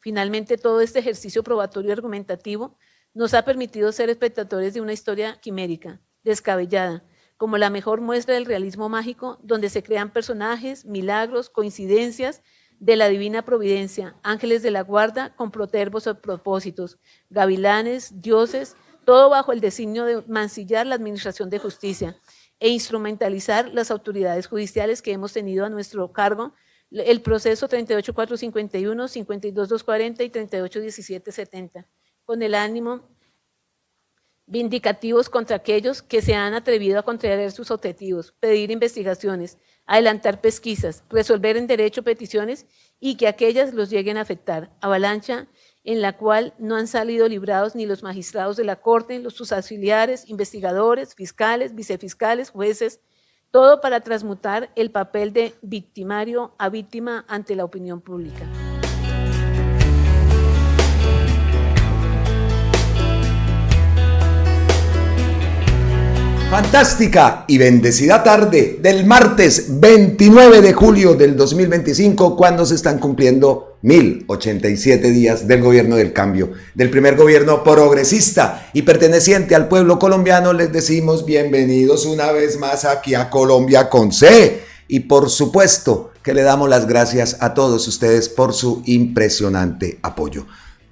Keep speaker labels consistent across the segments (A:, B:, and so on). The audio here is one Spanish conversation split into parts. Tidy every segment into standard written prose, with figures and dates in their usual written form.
A: Finalmente, todo este ejercicio probatorio y argumentativo nos ha permitido ser espectadores de una historia quimérica, descabellada, como la mejor muestra del realismo mágico, donde se crean personajes, milagros, coincidencias de la divina providencia, ángeles de la guarda con protervos o propósitos, gavilanes, dioses, todo bajo el designio de mancillar la administración de justicia e instrumentalizar las autoridades judiciales que hemos tenido a nuestro cargo, el proceso 38451, 52240 y 3811770, con el ánimo vindicativos contra aquellos que se han atrevido a contrariar sus objetivos, pedir investigaciones, adelantar pesquisas, resolver en derecho peticiones y que aquellas los lleguen a afectar. Avalancha en la cual no han salido librados ni los magistrados de la Corte, sus auxiliares, investigadores, fiscales, vicefiscales, jueces, todo para transmutar el papel de victimario a víctima ante la opinión pública.
B: Fantástica y bendecida tarde del martes 29 de julio del 2025, cuando se están cumpliendo 1087 días del gobierno del cambio, del primer gobierno progresista y perteneciente al pueblo colombiano. Les decimos bienvenidos una vez más aquí a Colombia con C, y por supuesto que le damos las gracias a todos ustedes por su impresionante apoyo.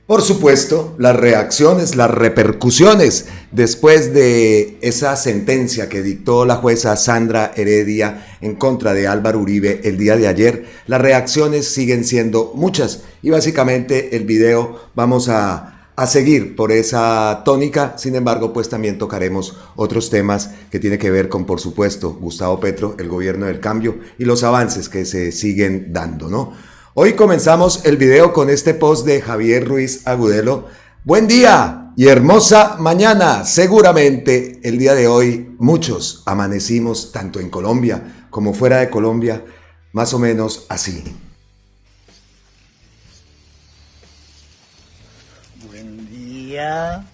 B: Por supuesto, las reacciones, las repercusiones después de esa sentencia que dictó la jueza Sandra Heredia en contra de Álvaro Uribe el día de ayer, las reacciones siguen siendo muchas y básicamente el video vamos a seguir por esa tónica. Sin embargo, pues también tocaremos otros temas que tienen que ver con, por supuesto, Gustavo Petro, el gobierno del cambio y los avances que se siguen dando, ¿no? Hoy comenzamos el video con este post de Javier Ruiz Agudelo. Buen día y hermosa mañana. Seguramente el día de hoy muchos amanecimos tanto en Colombia como fuera de Colombia, más o menos así.
C: Buen día.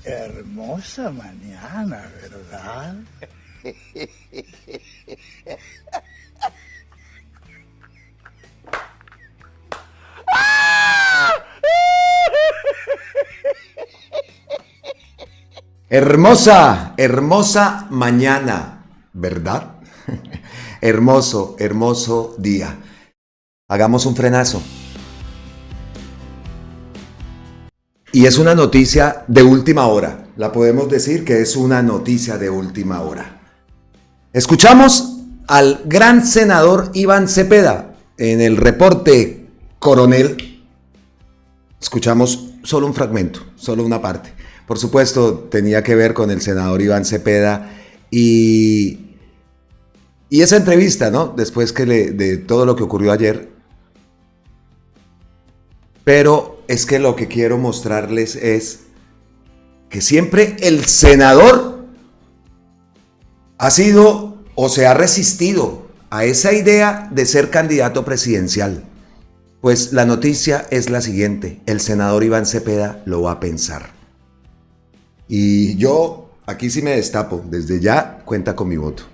C: Hermosa mañana, ¿verdad?
B: Hermosa, hermosa mañana, ¿verdad? Hermoso, hermoso día. Hagamos un frenazo. Y es una noticia de última hora. La podemos decir que es una noticia de última hora. Escuchamos al gran senador Iván Cepeda en el reporte Coronel. Escuchamos solo un fragmento, solo una parte. Por supuesto, tenía que ver con el senador Iván Cepeda y esa entrevista, ¿no? Después de todo lo que ocurrió ayer. Pero es que lo que quiero mostrarles es que siempre el senador ha sido o se ha resistido a esa idea de ser candidato presidencial. Pues la noticia es la siguiente: el senador Iván Cepeda lo va a pensar. Y yo aquí sí me destapo, desde ya cuenta con mi voto.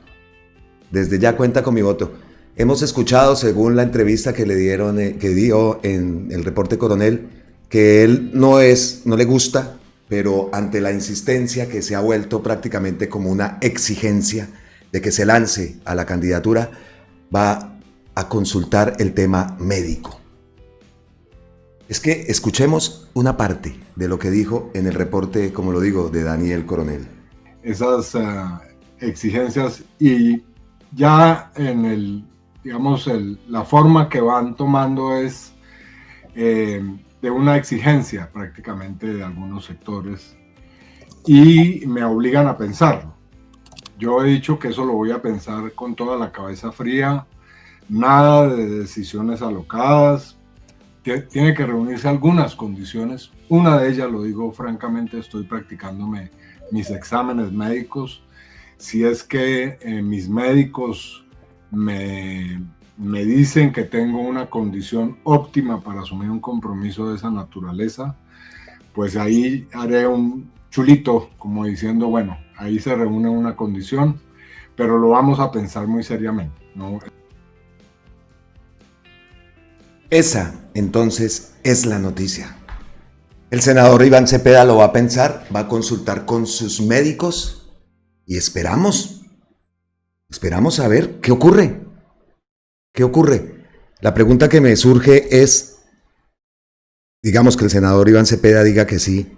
B: Desde ya cuenta con mi voto. Hemos escuchado, según la entrevista que dio en el reporte Coronel, que él no le gusta, pero ante la insistencia que se ha vuelto prácticamente como una exigencia de que se lance a la candidatura, va a consultar el tema médico. Es que escuchemos una parte de lo que dijo en el reporte, como lo digo, de Daniel Coronel.
D: Esas exigencias y ya en la forma que van tomando es de una exigencia prácticamente de algunos sectores y me obligan a pensarlo. Yo he dicho que eso lo voy a pensar con toda la cabeza fría, nada de decisiones alocadas. Tiene que reunirse algunas condiciones. Una de ellas, lo digo francamente, estoy practicándome mis exámenes médicos. Si es que mis médicos me dicen que tengo una condición óptima para asumir un compromiso de esa naturaleza, pues ahí haré un chulito, como diciendo, bueno, ahí se reúne una condición, pero lo vamos a pensar muy seriamente. ¿no?
B: Esa, entonces, es la noticia. El senador Iván Cepeda lo va a pensar, va a consultar con sus médicos y esperamos a ver qué ocurre. ¿Qué ocurre? La pregunta que me surge es, digamos que el senador Iván Cepeda diga que sí,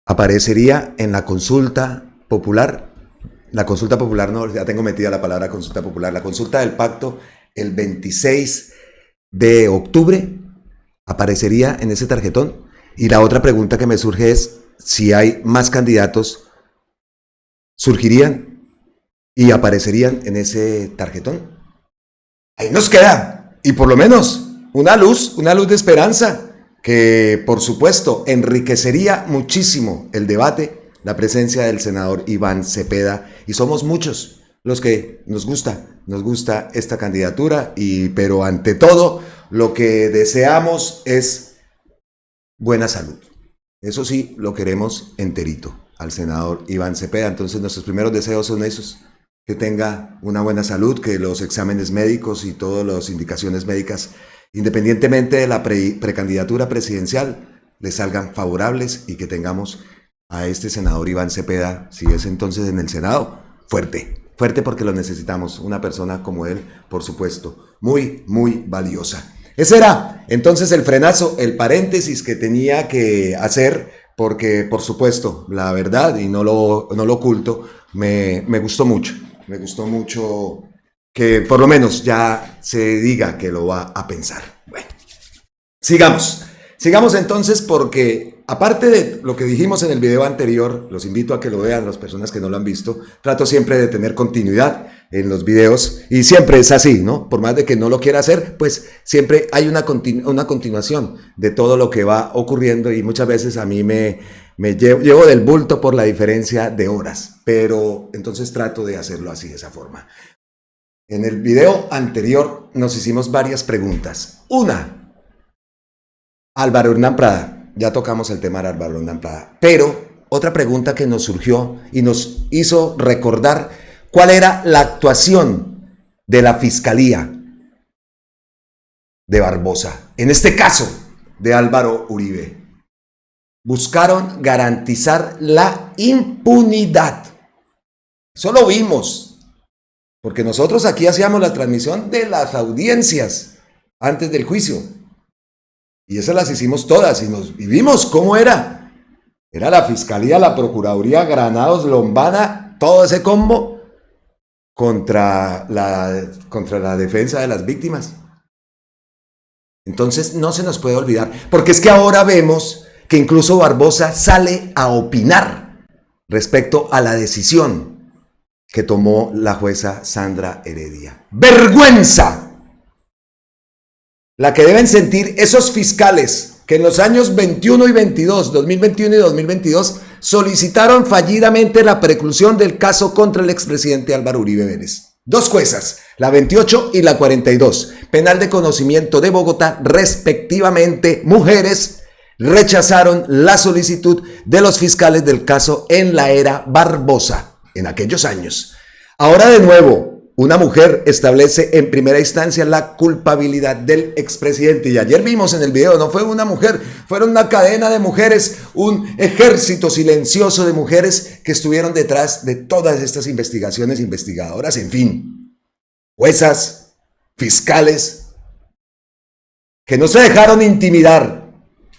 B: ¿aparecería en la consulta popular? La consulta popular, no, ya tengo metida la palabra consulta popular, la consulta del pacto el 26 de octubre, ¿aparecería en ese tarjetón? Y la otra pregunta que me surge es, si hay más candidatos, ¿surgirían y aparecerían en ese tarjetón? Ahí nos queda, y por lo menos una luz de esperanza, que por supuesto enriquecería muchísimo el debate, la presencia del senador Iván Cepeda, y somos muchos los que nos gusta esta candidatura, pero ante todo lo que deseamos es buena salud. Eso sí, lo queremos enterito al senador Iván Cepeda. Entonces nuestros primeros deseos son esos: que tenga una buena salud, que los exámenes médicos y todas las indicaciones médicas, independientemente de la precandidatura presidencial, le salgan favorables, y que tengamos a este senador Iván Cepeda, si es entonces en el Senado, fuerte porque lo necesitamos. Una persona como él, por supuesto, muy, muy valiosa. Ese era entonces el frenazo, el paréntesis que tenía que hacer, porque por supuesto, la verdad, y no lo oculto, me gustó mucho. Me gustó mucho que por lo menos ya se diga que lo va a pensar. Bueno, sigamos entonces, porque aparte de lo que dijimos en el video anterior, los invito a que lo vean las personas que no lo han visto. Trato siempre de tener continuidad en los videos, y siempre es así, ¿no? Por más de que no lo quiera hacer, pues siempre hay una continuación de todo lo que va ocurriendo, y muchas veces a mí me llevo del bulto por la diferencia de horas, pero entonces trato de hacerlo así, de esa forma. En el video anterior nos hicimos varias preguntas. Una, Álvaro Hernán Prada, ya tocamos el tema de Álvaro Hernán Prada, pero otra pregunta que nos surgió y nos hizo recordar cuál era la actuación de la Fiscalía de Barbosa, en este caso de Álvaro Uribe. Buscaron garantizar la impunidad. Eso lo vimos, porque nosotros aquí hacíamos la transmisión de las audiencias antes del juicio, y esas las hicimos todas, y vimos cómo era. Era la Fiscalía, la Procuraduría, Granados, Lombana, todo ese combo contra la defensa de las víctimas. Entonces no se nos puede olvidar, porque es que ahora vemos que incluso Barbosa sale a opinar respecto a la decisión que tomó la jueza Sandra Heredia. ¡Vergüenza! La que deben sentir esos fiscales que en los años 21 y 22, 2021 y 2022, solicitaron fallidamente la preclusión del caso contra el expresidente Álvaro Uribe Vélez. Dos juezas, la 28 y la 42, penal de conocimiento de Bogotá, respectivamente, mujeres, rechazaron la solicitud de los fiscales del caso en la era Barbosa, en aquellos años. Ahora de nuevo, una mujer establece en primera instancia la culpabilidad del expresidente. Y ayer vimos en el video, no fue una mujer, fueron una cadena de mujeres, un ejército silencioso de mujeres que estuvieron detrás de todas estas investigaciones, investigadoras, en fin, juezas, fiscales, que no se dejaron intimidar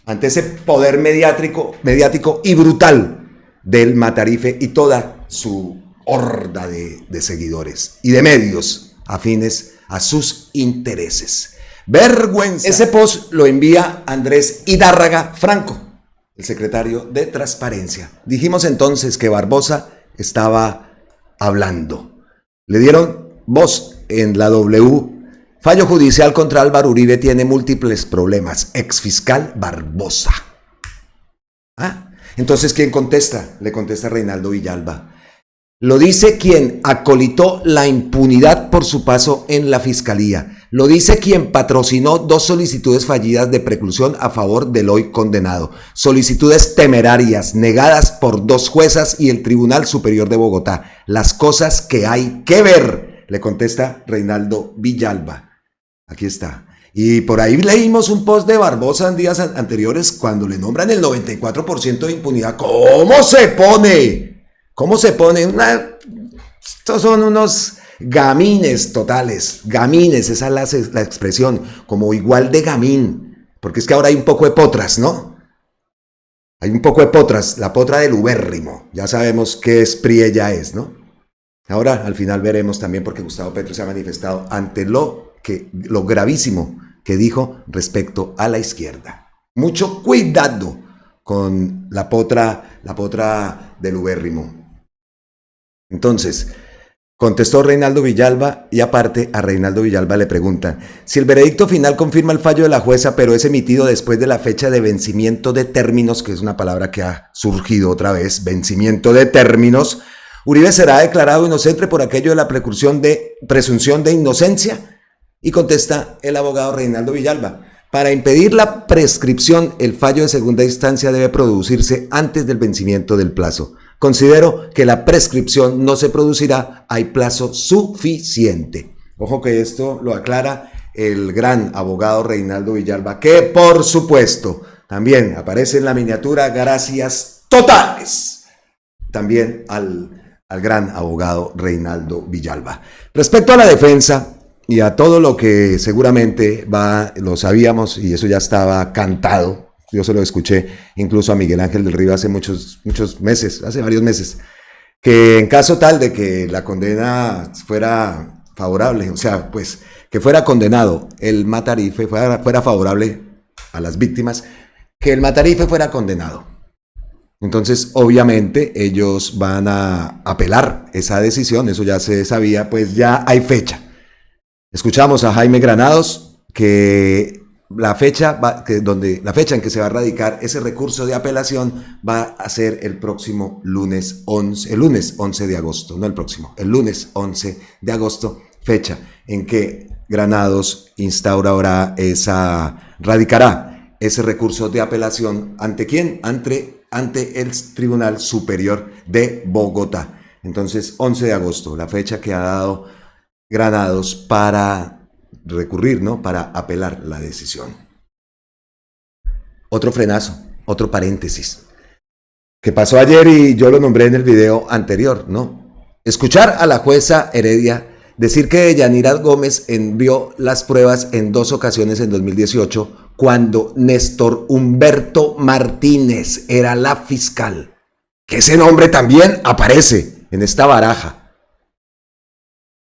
B: ante ese poder mediático y brutal del Matarife y toda su horda de seguidores y de medios afines a sus intereses. Vergüenza. Ese post lo envía Andrés Hidárraga Franco, el secretario de Transparencia. Dijimos entonces que Barbosa estaba hablando. Le dieron voz en la W. Fallo judicial contra Álvaro Uribe tiene múltiples problemas. Exfiscal Barbosa. Entonces, ¿quién contesta? Le contesta Reinaldo Villalba. Lo dice quien acolitó la impunidad por su paso en la Fiscalía. Lo dice quien patrocinó 2 solicitudes fallidas de preclusión a favor del hoy condenado. Solicitudes temerarias, negadas por 2 juezas y el Tribunal Superior de Bogotá. Las cosas que hay que ver Le contesta Reinaldo Villalba. Aquí está. Y por ahí leímos un post de Barbosa en días anteriores cuando le nombran el 94% de impunidad. ¿Cómo se pone? ¿Cómo se pone? Estos son unos gamines totales. Gamines, esa es la expresión. Como igual de gamín. Porque es que ahora hay un poco de potras, ¿no? Hay un poco de potras. La potra del ubérrimo. Ya sabemos qué esprit ella es, ¿no? Ahora al final veremos también porque Gustavo Petro se ha manifestado ante lo gravísimo que dijo respecto a la izquierda. Mucho cuidado con la potra del ubérrimo. Entonces, contestó Reinaldo Villalba y aparte a Reinaldo Villalba le preguntan si el veredicto final confirma el fallo de la jueza pero es emitido después de la fecha de vencimiento de términos, que es una palabra que ha surgido otra vez, vencimiento de términos, Uribe será declarado inocente por aquello de la presunción de inocencia. Y contesta el abogado Reinaldo Villalba, para impedir la prescripción, el fallo de segunda instancia debe producirse antes del vencimiento del plazo. Considero que la prescripción no se producirá, hay plazo suficiente. Ojo que esto lo aclara el gran abogado Reinaldo Villalba, que por supuesto también aparece en la miniatura, gracias totales también al gran abogado Reinaldo Villalba. Respecto a la defensa y a todo lo que seguramente lo sabíamos y eso ya estaba cantado, yo se lo escuché incluso a Miguel Ángel del Río hace muchos meses, hace varios meses, que en caso tal de que la condena fuera favorable, o sea, pues que fuera condenado el Matarife, fuera favorable a las víctimas, que el Matarife fuera condenado. Entonces, obviamente, ellos van a apelar esa decisión, eso ya se sabía, pues ya hay fecha. Escuchamos a Jaime Granados que la fecha en que se va a radicar ese recurso de apelación va a ser el próximo lunes 11 de agosto, no el próximo, el lunes 11 de agosto, fecha en que Granados radicará ese recurso de apelación ¿ante quién? Ante el Tribunal Superior de Bogotá. Entonces, 11 de agosto, la fecha que ha dado Granados para recurrir, ¿no? Para apelar la decisión. Otro frenazo, otro paréntesis, que pasó ayer y yo lo nombré en el video anterior, ¿no? Escuchar a la jueza Heredia decir que Yanira Gómez envió las pruebas en 2 ocasiones en 2018 cuando Néstor Humberto Martínez era la fiscal, que ese nombre también aparece en esta baraja.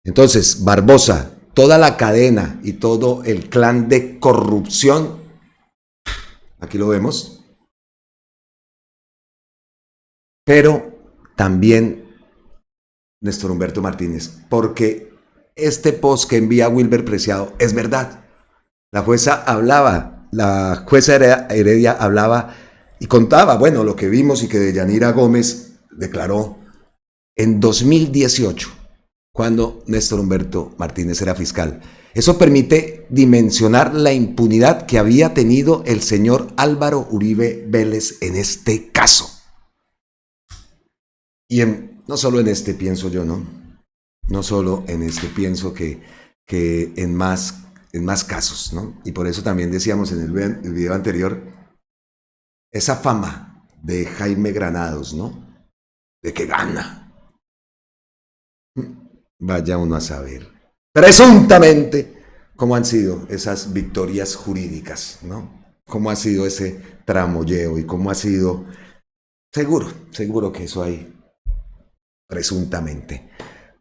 B: Entonces, Barbosa, toda la cadena y todo el clan de corrupción, aquí lo vemos, pero también Néstor Humberto Martínez, porque este post que envía Wilber Preciado es verdad. La jueza Heredia hablaba y contaba, bueno, lo que vimos y que Yanira Gómez declaró en 2018. Cuando Néstor Humberto Martínez era fiscal. Eso permite dimensionar la impunidad que había tenido el señor Álvaro Uribe Vélez en este caso. Y no solo en este pienso yo, ¿no? No solo en este pienso que en más casos, ¿no? Y por eso también decíamos en el video anterior, esa fama de Jaime Granados, ¿no? De que gana. Vaya uno a saber, presuntamente, cómo han sido esas victorias jurídicas, ¿no? Cómo ha sido ese tramoyeo y cómo ha sido, seguro que eso hay, presuntamente,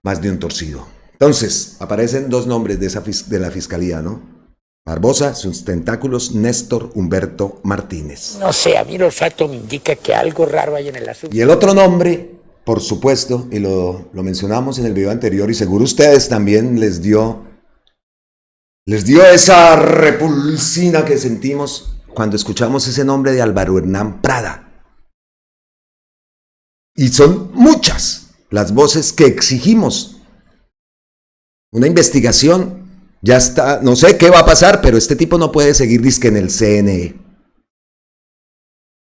B: más de un torcido. Entonces, aparecen 2 nombres de la fiscalía, ¿no? Barbosa, sus tentáculos, Néstor Humberto Martínez.
E: No sé, a mí el olfato me indica que algo raro hay en el asunto.
B: Y el otro nombre, por supuesto, y lo mencionamos en el video anterior, y seguro ustedes también les dio esa repulsina que sentimos cuando escuchamos ese nombre de Álvaro Hernán Prada. Y son muchas las voces que exigimos una investigación. Ya está, no sé qué va a pasar, pero este tipo no puede seguir dizque en el CNE.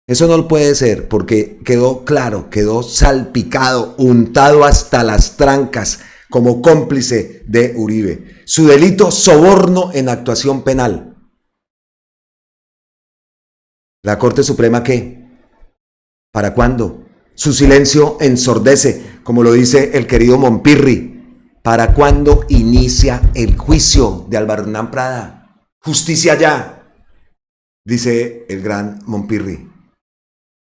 B: Eso no puede ser, porque quedó claro, quedó salpicado, untado hasta las trancas, como cómplice de Uribe. Su delito, soborno en actuación penal. ¿La Corte Suprema qué? ¿Para cuándo? Su silencio ensordece, como lo dice el querido Mompirri. ¿Para cuándo inicia el juicio de Álvaro Hernán Prada? Justicia ya, dice el gran Mompirri.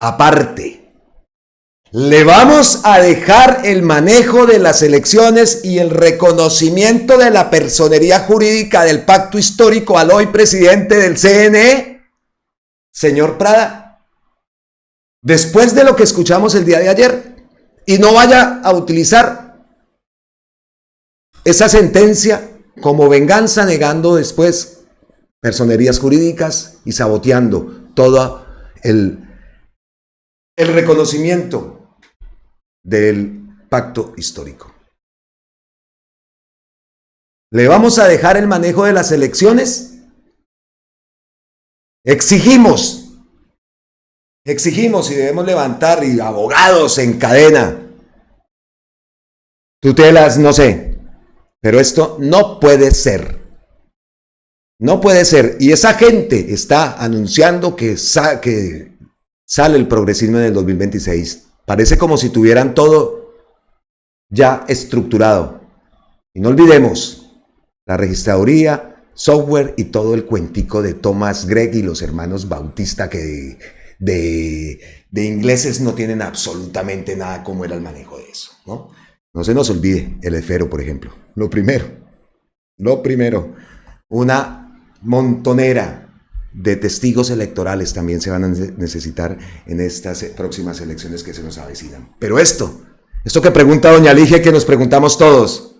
B: Aparte, le vamos a dejar el manejo de las elecciones y el reconocimiento de la personería jurídica del pacto histórico al hoy presidente del CNE, señor Prada, después de lo que escuchamos el día de ayer, y no vaya a utilizar esa sentencia como venganza, negando después personerías jurídicas y saboteando todo el reconocimiento del pacto histórico. ¿Le vamos a dejar el manejo de las elecciones? Exigimos y debemos levantar, y abogados en cadena, tutelas, no sé, pero esto no puede ser. No puede ser. Y esa gente está anunciando que sale el progresismo en el 2026. Parece como si tuvieran todo ya estructurado. Y no olvidemos la registraduría, software y todo el cuentico de Thomas Gregg y los hermanos Bautista, que de ingleses no tienen absolutamente nada como era el manejo de eso, ¿no? No se nos olvide el esfero, por ejemplo. Lo primero, una montonera de testigos electorales también se van a necesitar en estas próximas elecciones que se nos avecinan. Pero esto que pregunta doña Ligia, que nos preguntamos todos,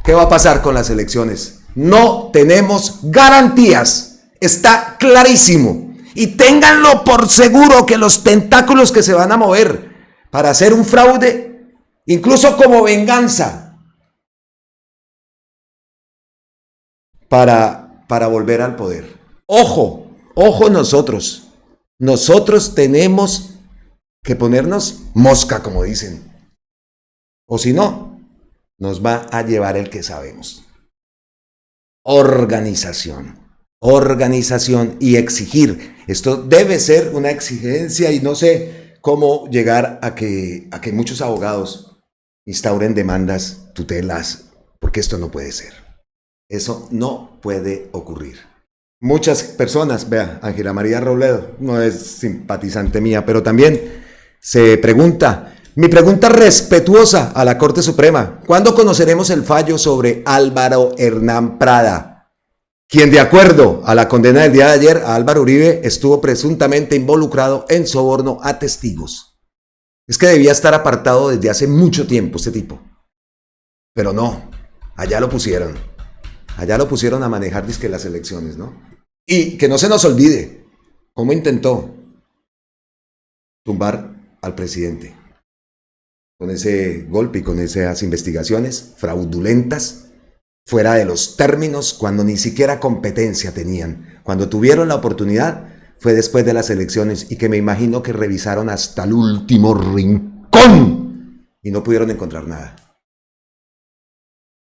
B: ¿qué va a pasar con las elecciones? No tenemos garantías, está clarísimo. Y ténganlo por seguro que los tentáculos que se van a mover para hacer un fraude, incluso como venganza, para volver al poder. Ojo nosotros. Nosotros tenemos que ponernos mosca, como dicen. O si no, nos va a llevar el que sabemos. Organización y exigir. Esto debe ser una exigencia, y no sé cómo llegar a que muchos abogados instauren demandas, tutelas, porque esto no puede ser. Eso no puede ocurrir. Muchas personas, vea, Ángela María Robledo no es simpatizante mía, pero también se pregunta, mi pregunta respetuosa a la Corte Suprema: ¿cuándo conoceremos el fallo sobre Álvaro Hernán Prada, quien, de acuerdo a la condena del día de ayer a Álvaro Uribe, estuvo presuntamente involucrado en soborno a testigos? Es que debía estar apartado desde hace mucho tiempo este tipo, pero no, allá lo pusieron a manejar dizque las elecciones, ¿no? Y que no se nos olvide cómo intentó tumbar al presidente con ese golpe y con esas investigaciones fraudulentas, fuera de los términos, cuando ni siquiera competencia tenían. Cuando tuvieron la oportunidad fue después de las elecciones, y que me imagino que revisaron hasta el último rincón y no pudieron encontrar nada.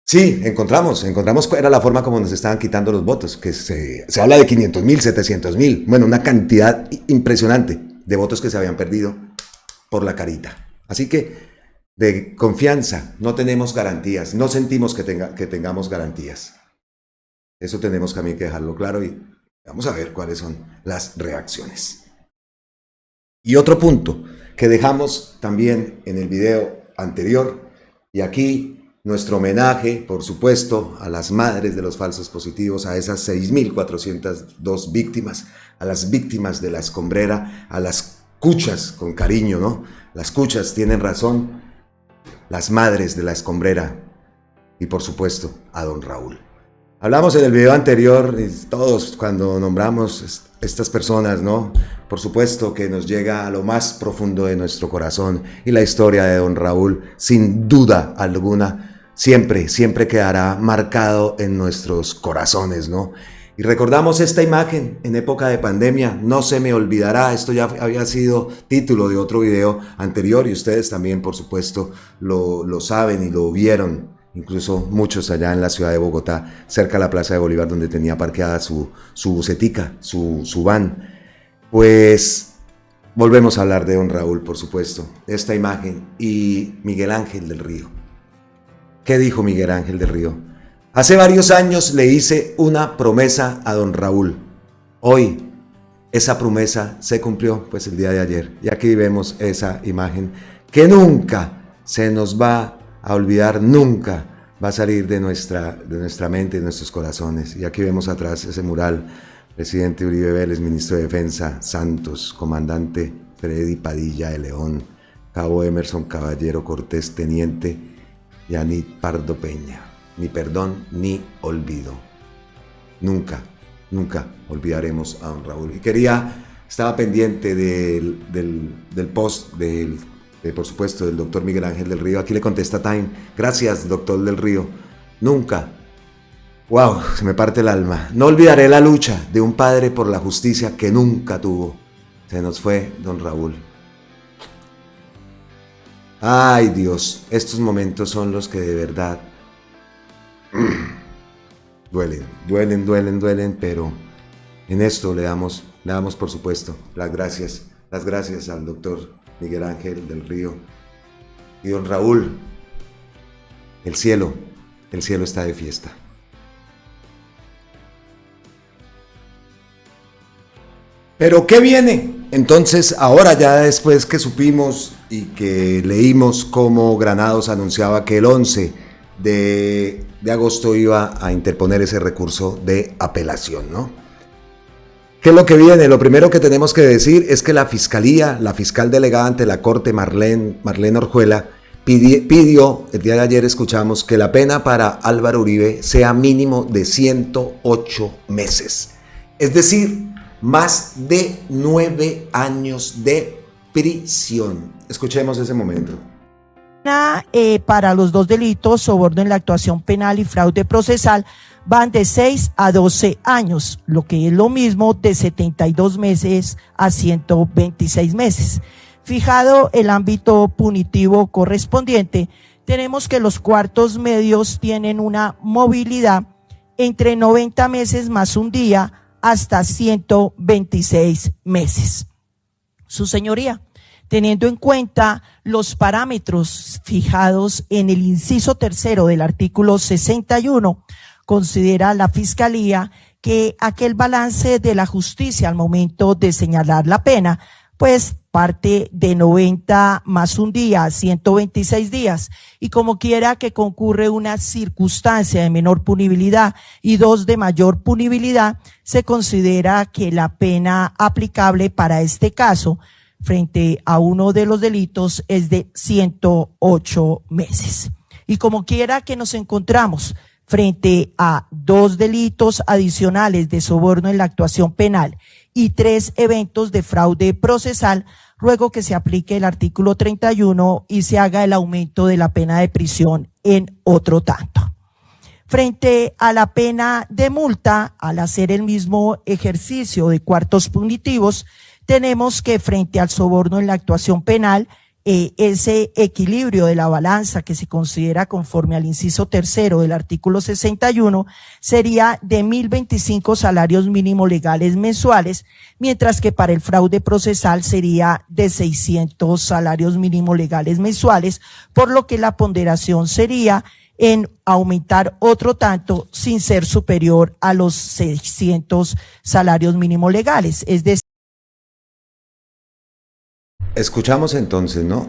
B: Sí, encontramos cuál era la forma como nos estaban quitando los votos, que se habla de 500,000, 700,000, bueno, una cantidad impresionante de votos que se habían perdido por la carita. Así que de confianza no tenemos garantías, no sentimos que tengamos garantías. Eso tenemos también que dejarlo claro, y vamos a ver cuáles son las reacciones. Y otro punto que dejamos también en el video anterior, y aquí nuestro homenaje, por supuesto, a las madres de los falsos positivos, a esas 6.402 víctimas, a las víctimas de la escombrera, a las cuchas, con cariño, ¿no? Las cuchas tienen razón, las madres de la escombrera, y por supuesto a don Raúl. Hablamos en el video anterior, todos cuando nombramos estas personas, ¿no? Por supuesto que nos llega a lo más profundo de nuestro corazón, y la historia de don Raúl, sin duda alguna, siempre quedará marcado en nuestros corazones, ¿no? Y recordamos esta imagen en época de pandemia, no se me olvidará. Esto ya había sido título de otro video anterior, y ustedes también, por supuesto, lo saben y lo vieron. incluso muchos allá en la ciudad de Bogotá, cerca de la Plaza de Bolívar, donde tenía parqueada su busetica, su van. Pues volvemos a hablar de don Raúl, por supuesto, esta imagen, y Miguel Ángel del Río. ¿Qué dijo Miguel Ángel del Río? Hace varios años le hice una promesa a don Raúl. Hoy esa promesa se cumplió, pues el día de ayer. Y aquí vemos esa imagen que nunca se nos va a olvidar, nunca va a salir de nuestra mente, de nuestros corazones. Y aquí vemos atrás ese mural: presidente Uribe Vélez, ministro de Defensa Santos, comandante Freddy Padilla de León, cabo Emerson Caballero Cortés, teniente Yanit Pardo Peña. Ni perdón ni olvido. Nunca olvidaremos a don Raúl. Y estaba pendiente del post por supuesto, del doctor Miguel Ángel del Río. Aquí le contesta Time: gracias, doctor del Río. Nunca, wow, se me parte el alma. No olvidaré la lucha de un padre por la justicia que nunca tuvo. Se nos fue don Raúl. Ay, Dios, estos momentos son los que de verdad duelen, pero en esto le damos por supuesto las gracias al doctor Miguel Ángel del Río. Y don Raúl, el cielo está de fiesta. Pero ¿qué viene? Entonces, ahora ya después que supimos y que leímos cómo Granados anunciaba que el 11 de agosto iba a interponer ese recurso de apelación, ¿no? ¿Qué es lo que viene? Lo primero que tenemos que decir es que la fiscal delegada ante la Corte, Marlene Orjuela, pidió, el día de ayer escuchamos, que la pena para Álvaro Uribe sea mínimo de 108 meses. Es decir, más de 9 años de prisión. Escuchemos ese momento.
F: Para los dos delitos, soborno en la actuación penal y fraude procesal, van de 6 a 12 años, lo que es lo mismo de 72 meses a 126 meses. Fijado el ámbito punitivo correspondiente, tenemos que los cuartos medios tienen una movilidad entre 90 meses más un día hasta 126 meses. Su señoría, teniendo en cuenta los parámetros fijados en el inciso tercero del artículo 61, considera la Fiscalía que aquel balance de la justicia al momento de señalar la pena, pues parte de 90 más un día, 126 días, y como quiera que concurre una circunstancia de menor punibilidad y dos de mayor punibilidad, se considera que la pena aplicable para este caso frente a uno de los delitos es de 108 meses. Y como quiera que nos encontramos frente a dos delitos adicionales de soborno en la actuación penal y 3 eventos de fraude procesal, ruego que se aplique el artículo 31 y se haga el aumento de la pena de prisión en otro tanto. Frente a la pena de multa, al hacer el mismo ejercicio de cuartos punitivos, tenemos que frente al soborno en la actuación penal, ese equilibrio de la balanza que se considera conforme al inciso tercero del artículo 61 sería de 1.025 salarios mínimos legales mensuales, mientras que para el fraude procesal sería de 600 salarios mínimos legales mensuales, por lo que la ponderación sería en aumentar otro tanto sin ser superior a los 600 salarios mínimos legales, es decir.
B: Escuchamos entonces, ¿no?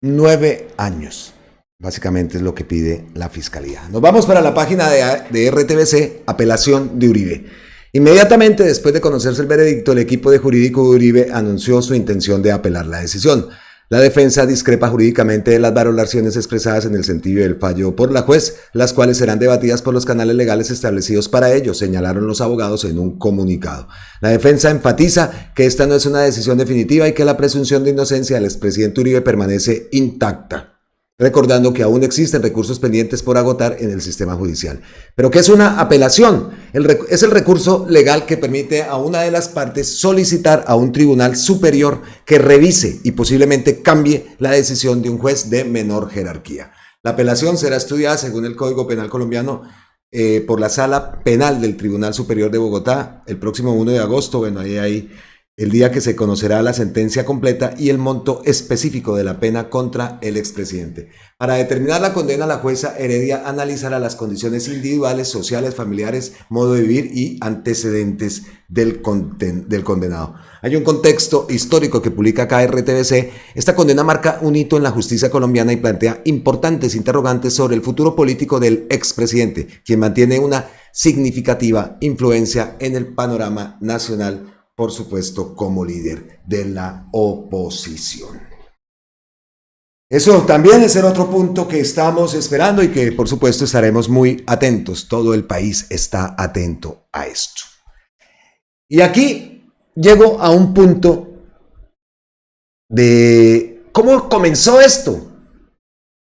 B: 9 años, básicamente es lo que pide la Fiscalía. Nos vamos para la página de RTBC, apelación de Uribe. Inmediatamente después de conocerse el veredicto, el equipo de jurídico de Uribe anunció su intención de apelar la decisión. La defensa discrepa jurídicamente de las valoraciones expresadas en el sentido del fallo por la juez, las cuales serán debatidas por los canales legales establecidos para ello, señalaron los abogados en un comunicado. La defensa enfatiza que esta no es una decisión definitiva y que la presunción de inocencia del expresidente Uribe permanece intacta, recordando que aún existen recursos pendientes por agotar en el sistema judicial. ¿Pero qué es una apelación? Es el recurso legal que permite a una de las partes solicitar a un tribunal superior que revise y posiblemente cambie la decisión de un juez de menor jerarquía. La apelación será estudiada, según el Código Penal colombiano, por la Sala Penal del Tribunal Superior de Bogotá el próximo 1 de agosto. Bueno, ahí el día que se conocerá la sentencia completa y el monto específico de la pena contra el expresidente. Para determinar la condena, la jueza Heredia analizará las condiciones individuales, sociales, familiares, modo de vivir y antecedentes del condenado. Hay un contexto histórico que publica acá RTBC. Esta condena marca un hito en la justicia colombiana y plantea importantes interrogantes sobre el futuro político del expresidente, quien mantiene una significativa influencia en el panorama nacional, por supuesto, como líder de la oposición. Eso también es el otro punto que estamos esperando y que, por supuesto, estaremos muy atentos. Todo el país está atento a esto. Y aquí llego a un punto de cómo comenzó esto.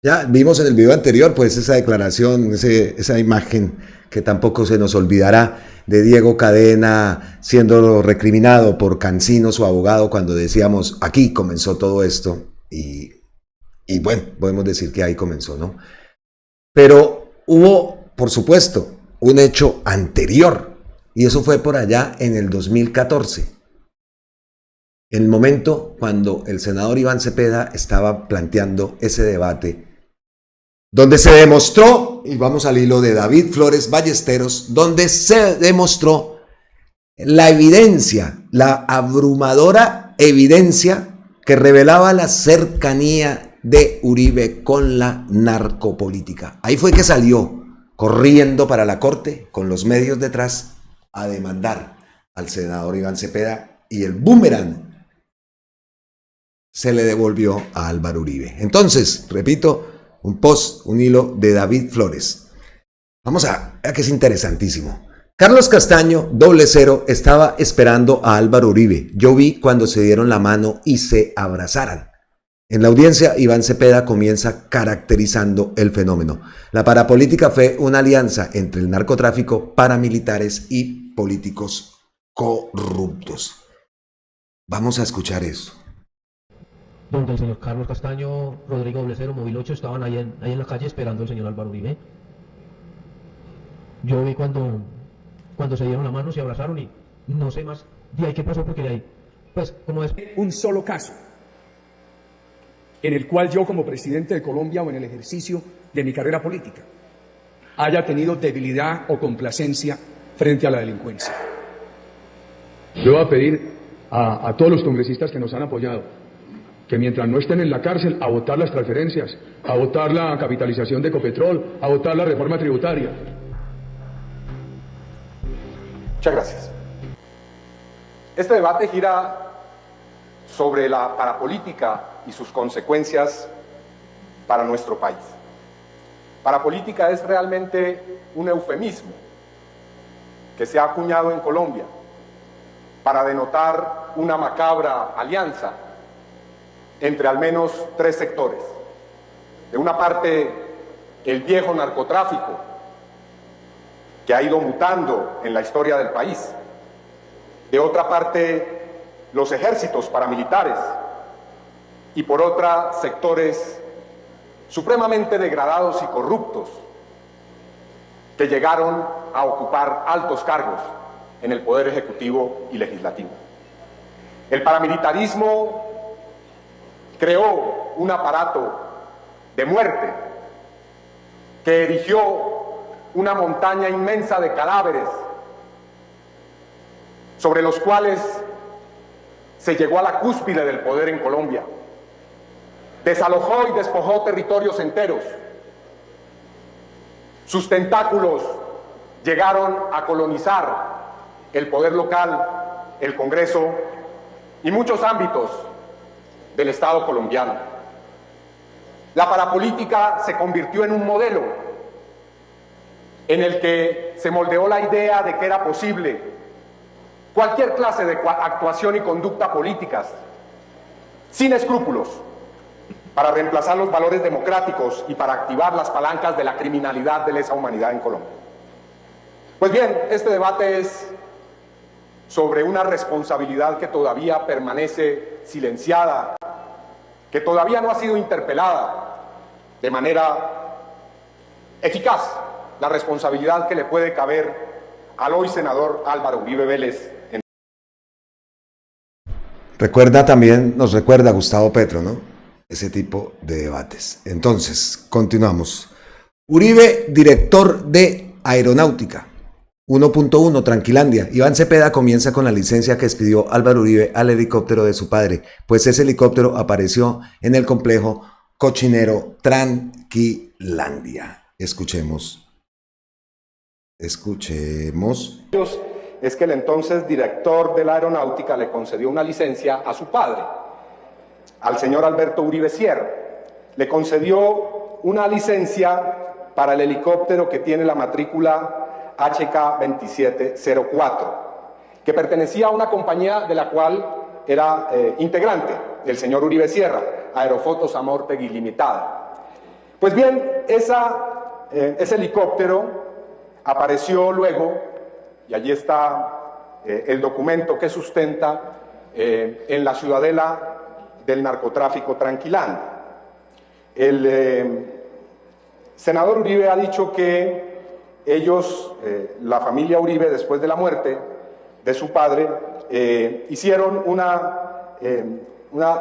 B: Ya vimos en el video anterior, pues, esa declaración, esa imagen que tampoco se nos olvidará de Diego Cadena siendo recriminado por Cancino, su abogado, cuando decíamos, aquí comenzó todo esto. Y bueno, podemos decir que ahí comenzó, ¿no? Pero hubo, por supuesto, un hecho anterior, y eso fue por allá en el 2014. El momento cuando el senador Iván Cepeda estaba planteando ese debate, donde se demostró, y vamos al hilo de David Flores Ballesteros, donde se demostró la evidencia, la abrumadora evidencia que revelaba la cercanía de Uribe con la narcopolítica. Ahí fue que salió corriendo para la corte con los medios detrás a demandar al senador Iván Cepeda, y el boomerang se le devolvió a Álvaro Uribe. Entonces, repito, un post, un hilo de David Flores. Vamos a ver que es interesantísimo. Carlos Castaño, 00, estaba esperando a Álvaro Uribe. Yo vi cuando se dieron la mano y se abrazaran. En la audiencia, Iván Cepeda comienza caracterizando el fenómeno. La parapolítica fue una alianza entre el narcotráfico, paramilitares y políticos corruptos. Vamos a escuchar eso.
G: Donde el señor Carlos Castaño, Rodrigo 00, Móvil 8 estaban ahí en la calle esperando al señor Álvaro Uribe. Yo vi cuando se dieron la mano, se abrazaron y no sé más de ahí qué pasó, porque de ahí, pues, como es...
H: Un solo caso en el cual yo, como presidente de Colombia o en el ejercicio de mi carrera política, haya tenido debilidad o complacencia frente a la delincuencia. Yo voy a pedir a todos los congresistas que nos han apoyado que mientras no estén en la cárcel, a votar las transferencias, a votar la capitalización de Ecopetrol, a votar la reforma tributaria.
I: Muchas gracias. Este debate gira sobre la parapolítica y sus consecuencias para nuestro país. Parapolítica es realmente un eufemismo que se ha acuñado en Colombia para denotar una macabra alianza entre al menos tres sectores. De una parte, el viejo narcotráfico, que ha ido mutando en la historia del país. De otra parte, los ejércitos paramilitares. Y por otra, sectores supremamente degradados y corruptos que llegaron a ocupar altos cargos en el Poder Ejecutivo y Legislativo. El paramilitarismo creó un aparato de muerte que erigió una montaña inmensa de cadáveres sobre los cuales se llegó a la cúspide del poder en Colombia. Desalojó y despojó territorios enteros. Sus tentáculos llegaron a colonizar el poder local, el Congreso y muchos ámbitos del Estado colombiano. La parapolítica se convirtió en un modelo en el que se moldeó la idea de que era posible cualquier clase de actuación y conducta políticas sin escrúpulos para reemplazar los valores democráticos y para activar las palancas de la criminalidad de lesa humanidad en Colombia. Pues bien, este debate es sobre una responsabilidad que todavía permanece silenciada, que todavía no ha sido interpelada de manera eficaz la responsabilidad que le puede caber al hoy senador Álvaro Uribe Vélez.
B: Recuerda también, nos recuerda Gustavo Petro, ¿no? Ese tipo de debates. Entonces, continuamos. Uribe, director de Aeronáutica. 1.1, Tranquilandia. Iván Cepeda comienza con la licencia que expidió Álvaro Uribe al helicóptero de su padre, pues ese helicóptero apareció en el complejo cochinero Tranquilandia. Escuchemos.
I: Es que el entonces director de la Aeronáutica le concedió una licencia a su padre, al señor Alberto Uribe Sierra. Le concedió una licencia para el helicóptero que tiene la matrícula HK2704, que pertenecía a una compañía de la cual era integrante el señor Uribe Sierra, Aerofotos Amortegui Limitada. Pues bien, ese helicóptero apareció luego, y allí está el documento que sustenta, en la ciudadela del narcotráfico Tranquilandia. El senador Uribe ha dicho que ellos, la familia Uribe, después de la muerte de su padre, hicieron una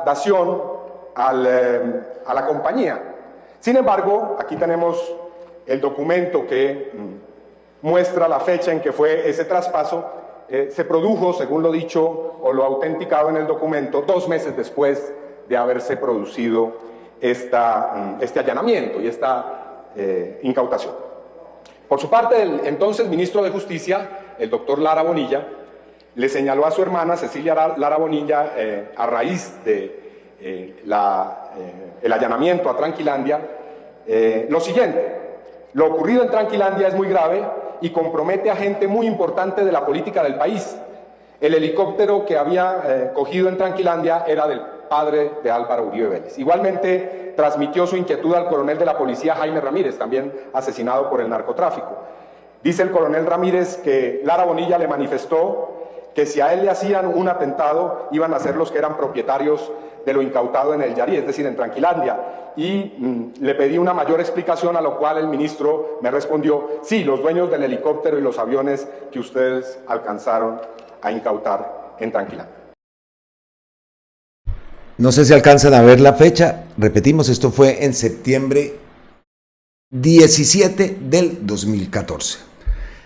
I: dación a la compañía. Sin embargo, aquí tenemos el documento que muestra la fecha en que fue ese traspaso. Se produjo, según lo dicho o lo autenticado en el documento, 2 meses después de haberse producido este allanamiento y esta incautación. Por su parte, el entonces ministro de Justicia, el doctor Lara Bonilla, le señaló a su hermana Cecilia Lara Bonilla, a raíz de el allanamiento a Tranquilandia, lo siguiente: lo ocurrido en Tranquilandia es muy grave y compromete a gente muy importante de la política del país. El helicóptero que había cogido en Tranquilandia era del padre de Álvaro Uribe Vélez. Igualmente transmitió su inquietud al coronel de la policía Jaime Ramírez, también asesinado por el narcotráfico. Dice el coronel Ramírez que Lara Bonilla le manifestó que si a él le hacían un atentado, iban a ser los que eran propietarios de lo incautado en el Yarí, es decir, en Tranquilandia. Y le pedí una mayor explicación, a lo cual el ministro me respondió: sí, los dueños del helicóptero y los aviones que ustedes alcanzaron a incautar en Tranquilandia.
B: No sé si alcanzan a ver la fecha. Repetimos, esto fue en septiembre 17 del 2014.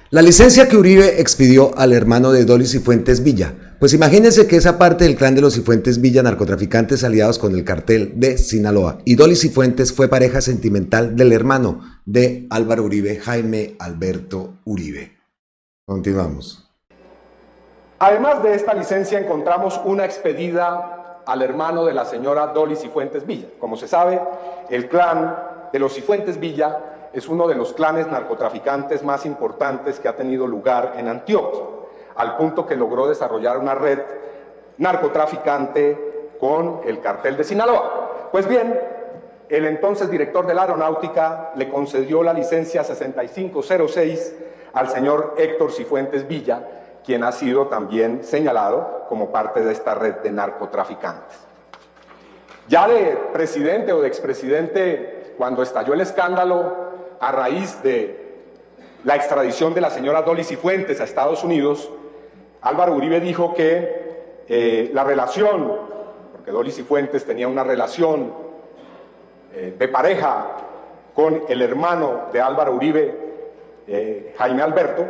B: La licencia que Uribe expidió al hermano de Dolly Cifuentes Villa. Pues imagínense que esa parte del clan de los Cifuentes Villa, narcotraficantes aliados con el cartel de Sinaloa. Y Dolly Cifuentes fue pareja sentimental del hermano de Álvaro Uribe, Jaime Alberto Uribe. Continuamos.
I: Además de esta licencia, encontramos una expedida al hermano de la señora Dolly Cifuentes Villa. Como se sabe, el clan de los Cifuentes Villa es uno de los clanes narcotraficantes más importantes que ha tenido lugar en Antioquia, al punto que logró desarrollar una red narcotraficante con el cartel de Sinaloa. Pues bien, el entonces director de la Aeronáutica le concedió la licencia 6506 al señor Héctor Cifuentes Villa, quien ha sido también señalado como parte de esta red de narcotraficantes. Ya de presidente o de expresidente, cuando estalló el escándalo a raíz de la extradición de la señora Dolly Cifuentes a Estados Unidos, Álvaro Uribe dijo que la relación, porque Dolly Cifuentes tenía una relación de pareja con el hermano de Álvaro Uribe, Jaime Alberto,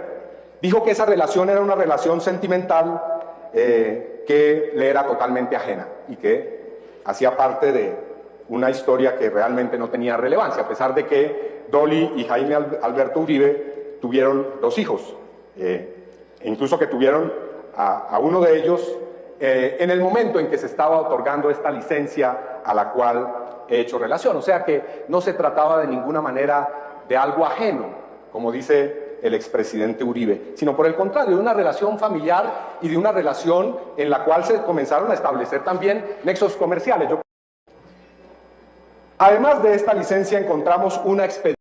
I: dijo que esa relación era una relación sentimental que le era totalmente ajena y que hacía parte de una historia que realmente no tenía relevancia, a pesar de que Dolly y Jaime Alberto Uribe tuvieron 2 hijos, incluso que tuvieron a uno de ellos en el momento en que se estaba otorgando esta licencia a la cual he hecho relación. O sea que no se trataba de ninguna manera de algo ajeno, como dice el expresidente Uribe, sino por el contrario, de una relación familiar y de una relación en la cual se comenzaron a establecer también nexos comerciales. Además de esta licencia, encontramos una expedición.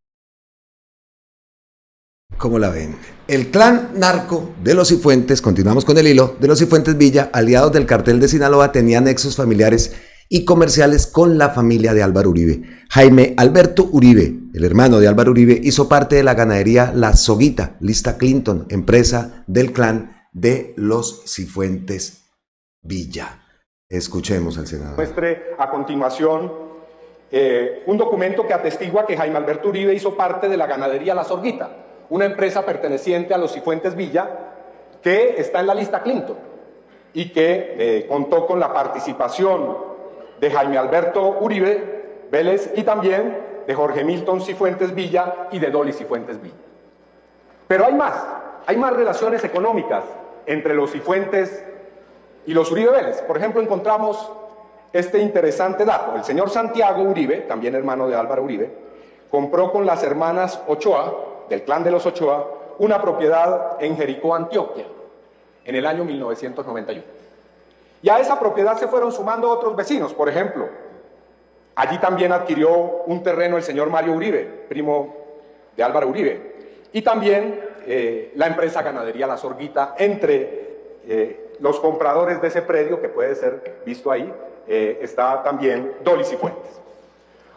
B: ¿Cómo la ven? El clan narco de los Cifuentes, continuamos con el hilo, de los Cifuentes Villa, aliados del cartel de Sinaloa, tenían nexos familiares y comerciales con la familia de Álvaro Uribe. Jaime Alberto Uribe, el hermano de Álvaro Uribe, hizo parte de la ganadería La Soguita, Lista Clinton, empresa del clan de los Cifuentes Villa. Escuchemos al senador.
I: Muestre a continuación un documento que atestigua que Jaime Alberto Uribe hizo parte de la ganadería La Sorguita, una empresa perteneciente a los Cifuentes Villa que está en la lista Clinton y que contó con la participación de Jaime Alberto Uribe Vélez y también de Jorge Milton Cifuentes Villa y de Dolly Cifuentes Villa. Pero hay más relaciones económicas entre los Cifuentes y los Uribe Vélez. Por ejemplo, encontramos este interesante dato. El señor Santiago Uribe, también hermano de Álvaro Uribe, compró con las hermanas Ochoa, del clan de los Ochoa, una propiedad en Jericó, Antioquia, en el año 1991. Y a esa propiedad se fueron sumando otros vecinos. Por ejemplo, allí también adquirió un terreno el señor Mario Uribe, primo de Álvaro Uribe, y también la empresa Ganadería La Sorguita. Entre los compradores de ese predio, que puede ser visto ahí, está también Dolly Cifuentes.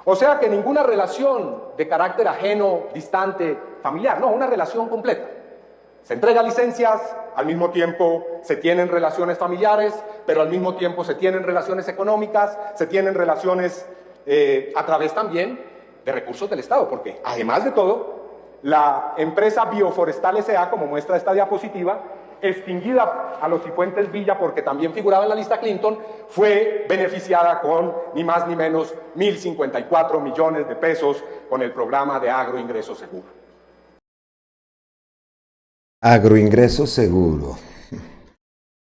I: O sea que ninguna relación de carácter ajeno, distante, familiar, no, una relación completa. Se entrega licencias, al mismo tiempo se tienen relaciones familiares, pero al mismo tiempo se tienen relaciones económicas, se tienen relaciones a través también de recursos del Estado, porque además de todo, la empresa Bioforestal S.A., como muestra esta diapositiva, extinguida a los Cifuentes Villa porque también figuraba en la lista Clinton, fue beneficiada con ni más ni menos 1.054 millones de pesos con el programa de Agroingreso Seguro.
B: Agroingreso Seguro.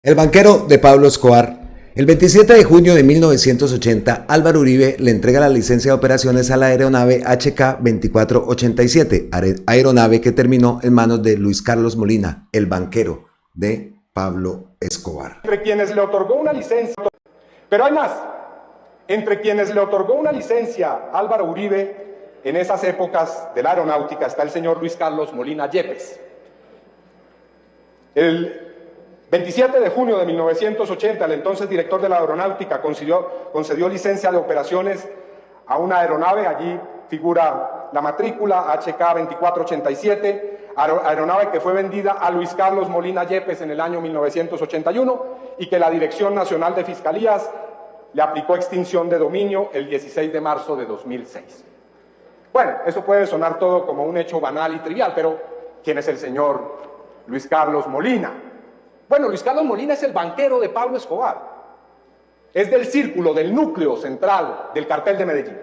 B: El banquero de Pablo Escobar. El 27 de junio de 1980, Álvaro Uribe le entrega la licencia de operaciones a la aeronave HK-2487, aeronave que terminó en manos de Luis Carlos Molina, el banquero de Pablo Escobar.
I: Entre quienes le otorgó una licencia, pero hay más, entre quienes le otorgó una licencia a Álvaro Uribe en esas épocas de la aeronáutica está el señor Luis Carlos Molina Yepes. El 27 de junio de 1980, el entonces director de la aeronáutica concedió licencia de operaciones a una aeronave. Allí figura la matrícula HK-2487, aeronave que fue vendida a Luis Carlos Molina Yepes en el año 1981 y que la Dirección Nacional de Fiscalías le aplicó extinción de dominio el 16 de marzo de 2006. Bueno, eso puede sonar todo como un hecho banal y trivial, pero ¿quién es el señor Luis Carlos Molina? Bueno, Luis Carlos Molina es el banquero de Pablo Escobar. Es del círculo, del núcleo central del cartel de Medellín.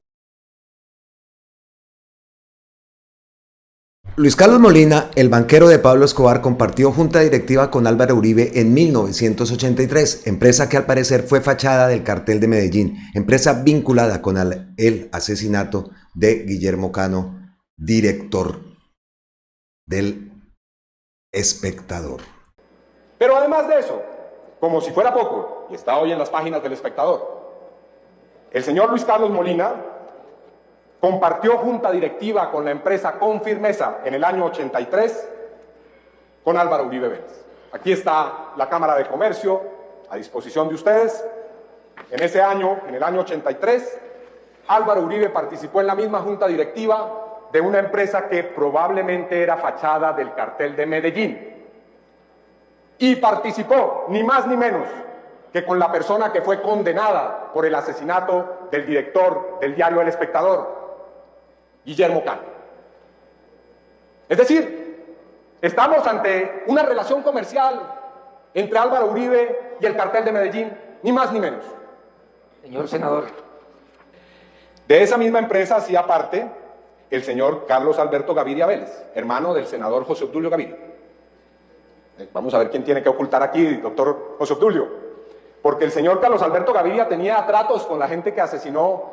B: Luis Carlos Molina, el banquero de Pablo Escobar, compartió junta directiva con Álvaro Uribe en 1983, empresa que al parecer fue fachada del cartel de Medellín, empresa vinculada con el asesinato de Guillermo Cano, director del Espectador.
I: Pero además de eso, como si fuera poco, y está hoy en las páginas del Espectador, el señor Luis Carlos Molina compartió junta directiva con la empresa Confirmesa en el año 83 con Álvaro Uribe Vélez. Aquí está la Cámara de Comercio a disposición de ustedes. En ese año, en el año 83, Álvaro Uribe participó en la misma junta directiva de una empresa que probablemente era fachada del cartel de Medellín. Y participó, ni más ni menos, que con la persona que fue condenada por el asesinato del director del diario El Espectador, Guillermo Cano. Es decir, estamos ante una relación comercial entre Álvaro Uribe y el cartel de Medellín, ni más ni menos.
E: Señor senador.
I: De esa misma empresa hacía parte el señor Carlos Alberto Gaviria Vélez, hermano del senador José Obdulio Gaviria. Vamos a ver quién tiene que ocultar aquí, doctor José Obdulio. Porque el señor Carlos Alberto Gaviria tenía tratos con la gente que asesinó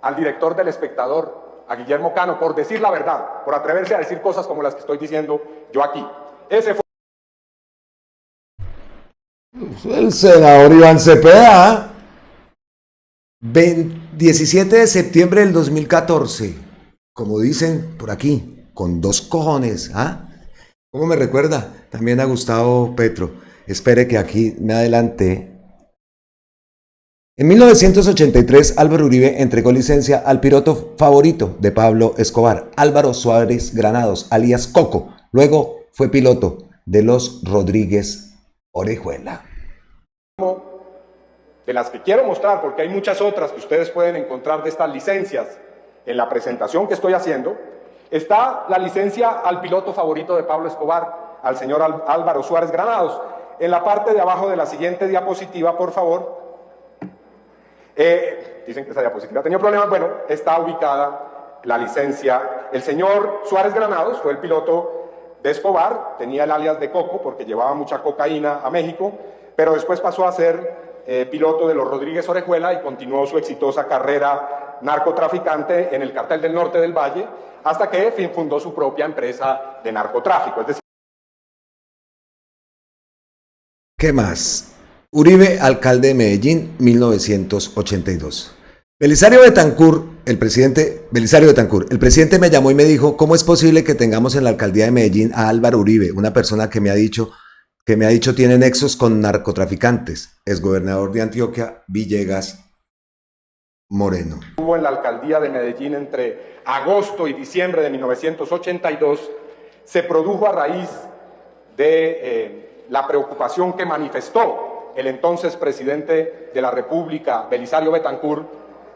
I: al director del Espectador, a Guillermo Cano, por decir la verdad, por atreverse a decir cosas como las que estoy diciendo yo aquí. Ese fue
B: el senador Iván Cepeda. 17 de septiembre del 2014. Como dicen por aquí, con dos cojones, ¿ah? ¿Cómo me recuerda? También a Gustavo Petro. Espere que aquí me adelanté En 1983, Álvaro Uribe entregó licencia al piloto favorito de Pablo Escobar, Álvaro Suárez Granados, alias Coco. Luego fue piloto de los Rodríguez Orejuela.
I: De las que quiero mostrar, porque hay muchas otras que ustedes pueden encontrar de estas licencias en la presentación que estoy haciendo, está la licencia al piloto favorito de Pablo Escobar, al señor Álvaro Suárez Granados. En la parte de abajo de la siguiente diapositiva, por favor. Dicen que esa diapositiva tenía problemas. Bueno, está ubicada la licencia. El señor Suárez Granados fue el piloto de Escobar, tenía el alias de Coco porque llevaba mucha cocaína a México, pero después pasó a ser piloto de los Rodríguez Orejuela y continuó su exitosa carrera narcotraficante en el Cartel del Norte del Valle, hasta que fundó su propia empresa de narcotráfico. Es decir,
B: ¿qué más? Uribe, alcalde de Medellín, 1982. Belisario Betancur, el presidente me llamó y me dijo, ¿cómo es posible que tengamos en la alcaldía de Medellín a Álvaro Uribe, una persona que me ha dicho tiene nexos con narcotraficantes? Exgobernador de Antioquia, Villegas Moreno.
I: Estuvo en la alcaldía de Medellín entre agosto y diciembre de 1982, se produjo a raíz de la preocupación que manifestó el entonces presidente de la República, Belisario Betancur,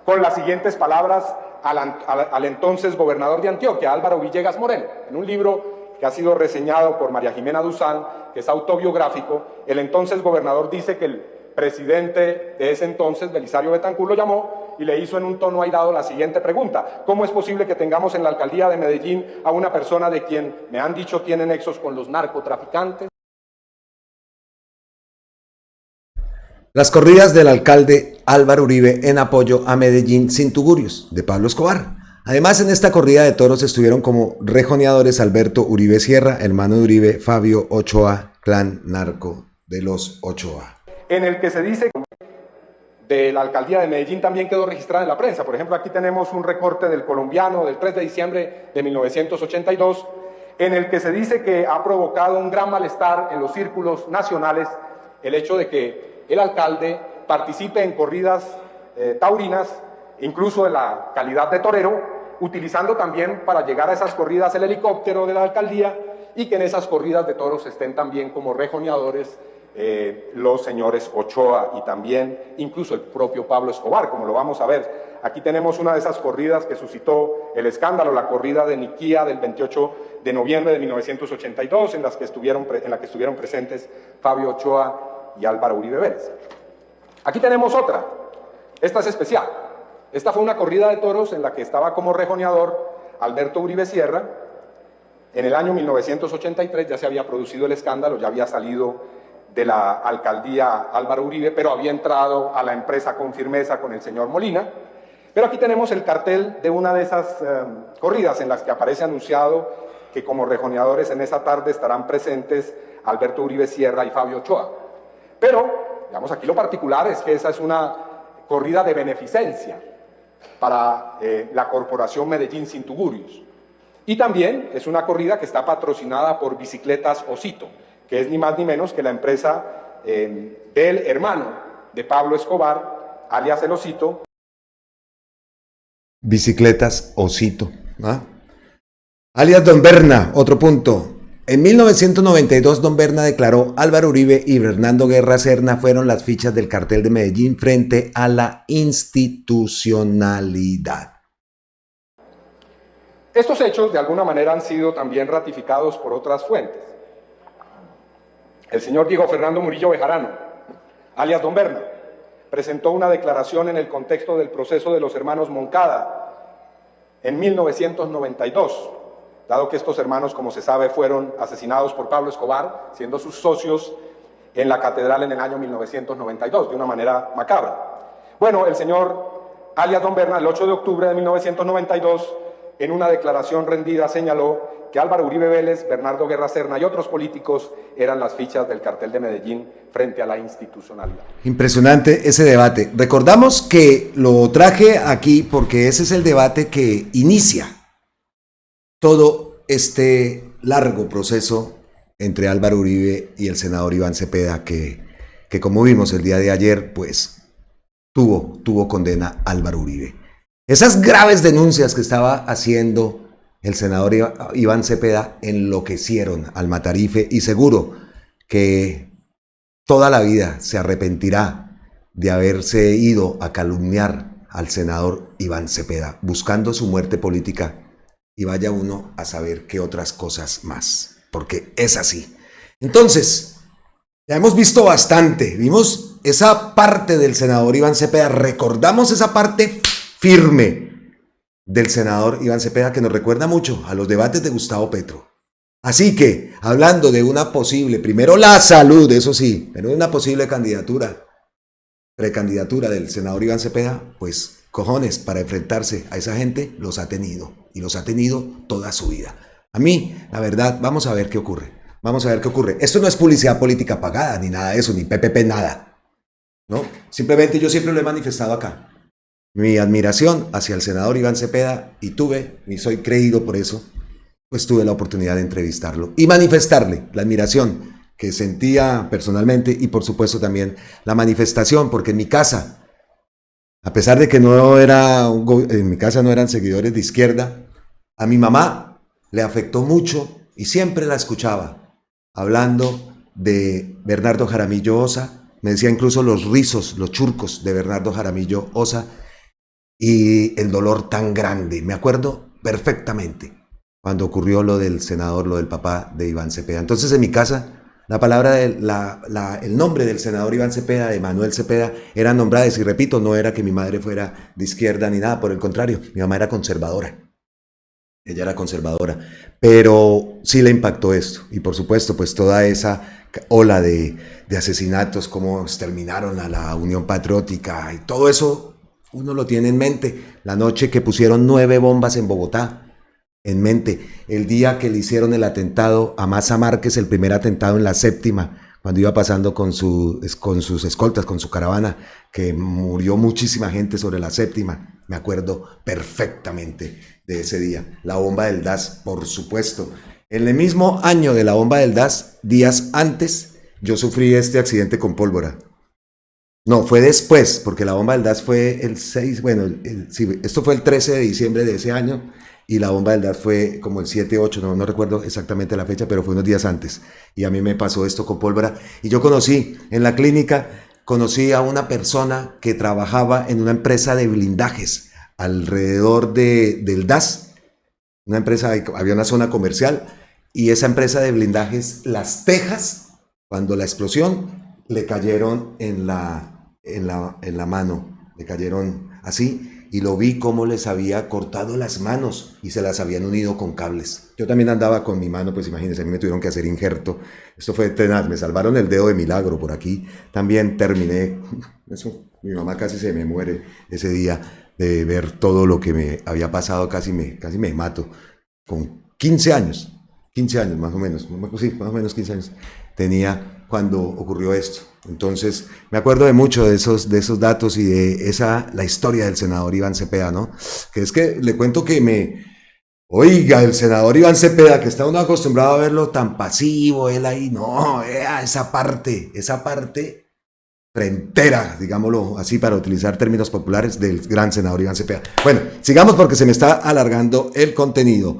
I: con las siguientes palabras al entonces gobernador de Antioquia, Álvaro Villegas Moreno. En un libro que ha sido reseñado por María Jimena Duzán, que es autobiográfico, el entonces gobernador dice que el presidente de ese entonces, Belisario Betancur, lo llamó y le hizo en un tono airado la siguiente pregunta: ¿cómo es posible que tengamos en la alcaldía de Medellín a una persona de quien me han dicho tiene nexos con los narcotraficantes?
B: Las corridas del alcalde Álvaro Uribe en apoyo a Medellín sin tugurios, de Pablo Escobar. Además, en esta corrida de toros estuvieron como rejoneadores Alberto Uribe Sierra, hermano de Uribe, Fabio Ochoa, clan narco de los Ochoa.
I: En el que se dice de la alcaldía de Medellín también quedó registrada en la prensa. Por ejemplo, aquí tenemos un recorte del Colombiano del 3 de diciembre de 1982, en el que se dice que ha provocado un gran malestar en los círculos nacionales el hecho de que el alcalde participe en corridas taurinas, incluso en la calidad de torero, utilizando también para llegar a esas corridas el helicóptero de la alcaldía, y que en esas corridas de toros estén también como rejoneadores los señores Ochoa y también incluso el propio Pablo Escobar, como lo vamos a ver. Aquí tenemos una de esas corridas que suscitó el escándalo, la corrida de Niquía del 28 de noviembre de 1982, en la que estuvieron presentes Fabio Ochoa y Álvaro Uribe Vélez. Aquí tenemos otra. Esta es especial. Esta fue una corrida de toros en la que estaba como rejoneador Alberto Uribe Sierra. En el año 1983 ya se había producido el escándalo, ya había salido de la alcaldía Álvaro Uribe, pero había entrado a la empresa con firmeza con el señor Molina. Pero aquí tenemos el cartel de una de esas corridas en las que aparece anunciado que como rejoneadores en esa tarde estarán presentes Alberto Uribe Sierra y Fabio Ochoa. Pero, digamos, aquí lo particular es que esa es una corrida de beneficencia para la Corporación Medellín Sin Tugurios. Y también es una corrida que está patrocinada por Bicicletas Osito, que es ni más ni menos que la empresa del hermano de Pablo Escobar, alias El Osito.
B: Bicicletas Osito, ¿ah? Alias Don Berna, otro punto. En 1992, Don Berna declaró: Álvaro Uribe y Bernardo Guerra Serna fueron las fichas del cartel de Medellín frente a la institucionalidad.
I: Estos hechos de alguna manera han sido también ratificados por otras fuentes. El señor Diego Fernando Murillo Bejarano, alias Don Berna, presentó una declaración en el contexto del proceso de los hermanos Moncada en 1992, dado que estos hermanos, como se sabe, fueron asesinados por Pablo Escobar, siendo sus socios en la catedral en el año 1992, de una manera macabra. Bueno, el señor alias Don Berna, el 8 de octubre de 1992, en una declaración rendida, señaló que Álvaro Uribe Vélez, Bernardo Guerra Serna y otros políticos eran las fichas del cartel de Medellín frente a la institucionalidad.
B: Impresionante ese debate. Recordamos que lo traje aquí porque ese es el debate que inicia todo este largo proceso entre Álvaro Uribe y el senador Iván Cepeda, que como vimos el día de ayer, pues tuvo condena Álvaro Uribe. Esas graves denuncias que estaba haciendo el senador Iván Cepeda enloquecieron al Matarife y seguro que toda la vida se arrepentirá de haberse ido a calumniar al senador Iván Cepeda, buscando su muerte política, y vaya uno a saber qué otras cosas más, porque es así. Entonces, ya hemos visto bastante, vimos esa parte del senador Iván Cepeda, recordamos esa parte firme del senador Iván Cepeda que nos recuerda mucho a los debates de Gustavo Petro. Así que, hablando de una posible, primero la salud, eso sí, pero una posible precandidatura del senador Iván Cepeda, pues cojones para enfrentarse a esa gente los ha tenido, y los ha tenido toda su vida. A mí, la verdad, vamos a ver qué ocurre. Vamos a ver qué ocurre. Esto no es publicidad política pagada, ni nada de eso, ni PPP, nada. ¿No? Simplemente yo siempre lo he manifestado acá. Mi admiración hacia el senador Iván Cepeda, y soy creído por eso, pues tuve la oportunidad de entrevistarlo y manifestarle la admiración que sentía personalmente, y por supuesto también la manifestación, porque en mi casa, a pesar de que en mi casa no eran seguidores de izquierda, a mi mamá le afectó mucho y siempre la escuchaba hablando de Bernardo Jaramillo Ossa. Me decía incluso los rizos, los churcos de Bernardo Jaramillo Ossa, y el dolor tan grande. Me acuerdo perfectamente cuando ocurrió lo del senador, lo del papá de Iván Cepeda. Entonces en mi casa la palabra, el nombre del senador Iván Cepeda, de Manuel Cepeda, eran nombradas, y repito, no era que mi madre fuera de izquierda ni nada, por el contrario, mi mamá era conservadora. Ella era conservadora, pero sí le impactó esto, y por supuesto, pues toda esa ola de asesinatos, cómo exterminaron a la Unión Patriótica, y todo eso uno lo tiene en mente. La noche que pusieron 9 bombas en Bogotá, en mente. El día que le hicieron el atentado a Maza Márquez, el primer atentado en la séptima, cuando iba pasando con sus escoltas, con su caravana, que murió muchísima gente sobre la séptima. Me acuerdo perfectamente de ese día. La bomba del DAS, por supuesto. En el mismo año de la bomba del DAS, días antes, yo sufrí este accidente con pólvora. No, fue después, porque la bomba del DAS fue el 6, sí, esto fue el 13 de diciembre de ese año, y la bomba del DAS fue como el 7, 8, no recuerdo exactamente la fecha, pero fue unos días antes, y a mí me pasó esto con pólvora, y yo en la clínica, conocí a una persona que trabajaba en una empresa de blindajes, alrededor del DAS, una empresa, había una zona comercial, y esa empresa de blindajes, las tejas, cuando la explosión, le cayeron en la mano, le cayeron así, y lo vi cómo les había cortado las manos y se las habían unido con cables. Yo también andaba con mi mano, pues imagínense, a mí me tuvieron que hacer injerto. Esto fue tenaz, me salvaron el dedo de milagro por aquí. También terminé, eso, mi mamá casi se me muere ese día de ver todo lo que me había pasado, casi me mato. Con 15 años más o menos, sí, más o menos 15 años tenía cuando ocurrió esto. Entonces, me acuerdo de mucho de esos datos y de la historia del senador Iván Cepeda, ¿no? Que es que le cuento que oiga, el senador Iván Cepeda, que está uno acostumbrado a verlo tan pasivo, él ahí, no, esa parte frentera, digámoslo así para utilizar términos populares, del gran senador Iván Cepeda. Bueno, sigamos porque se me está alargando el contenido.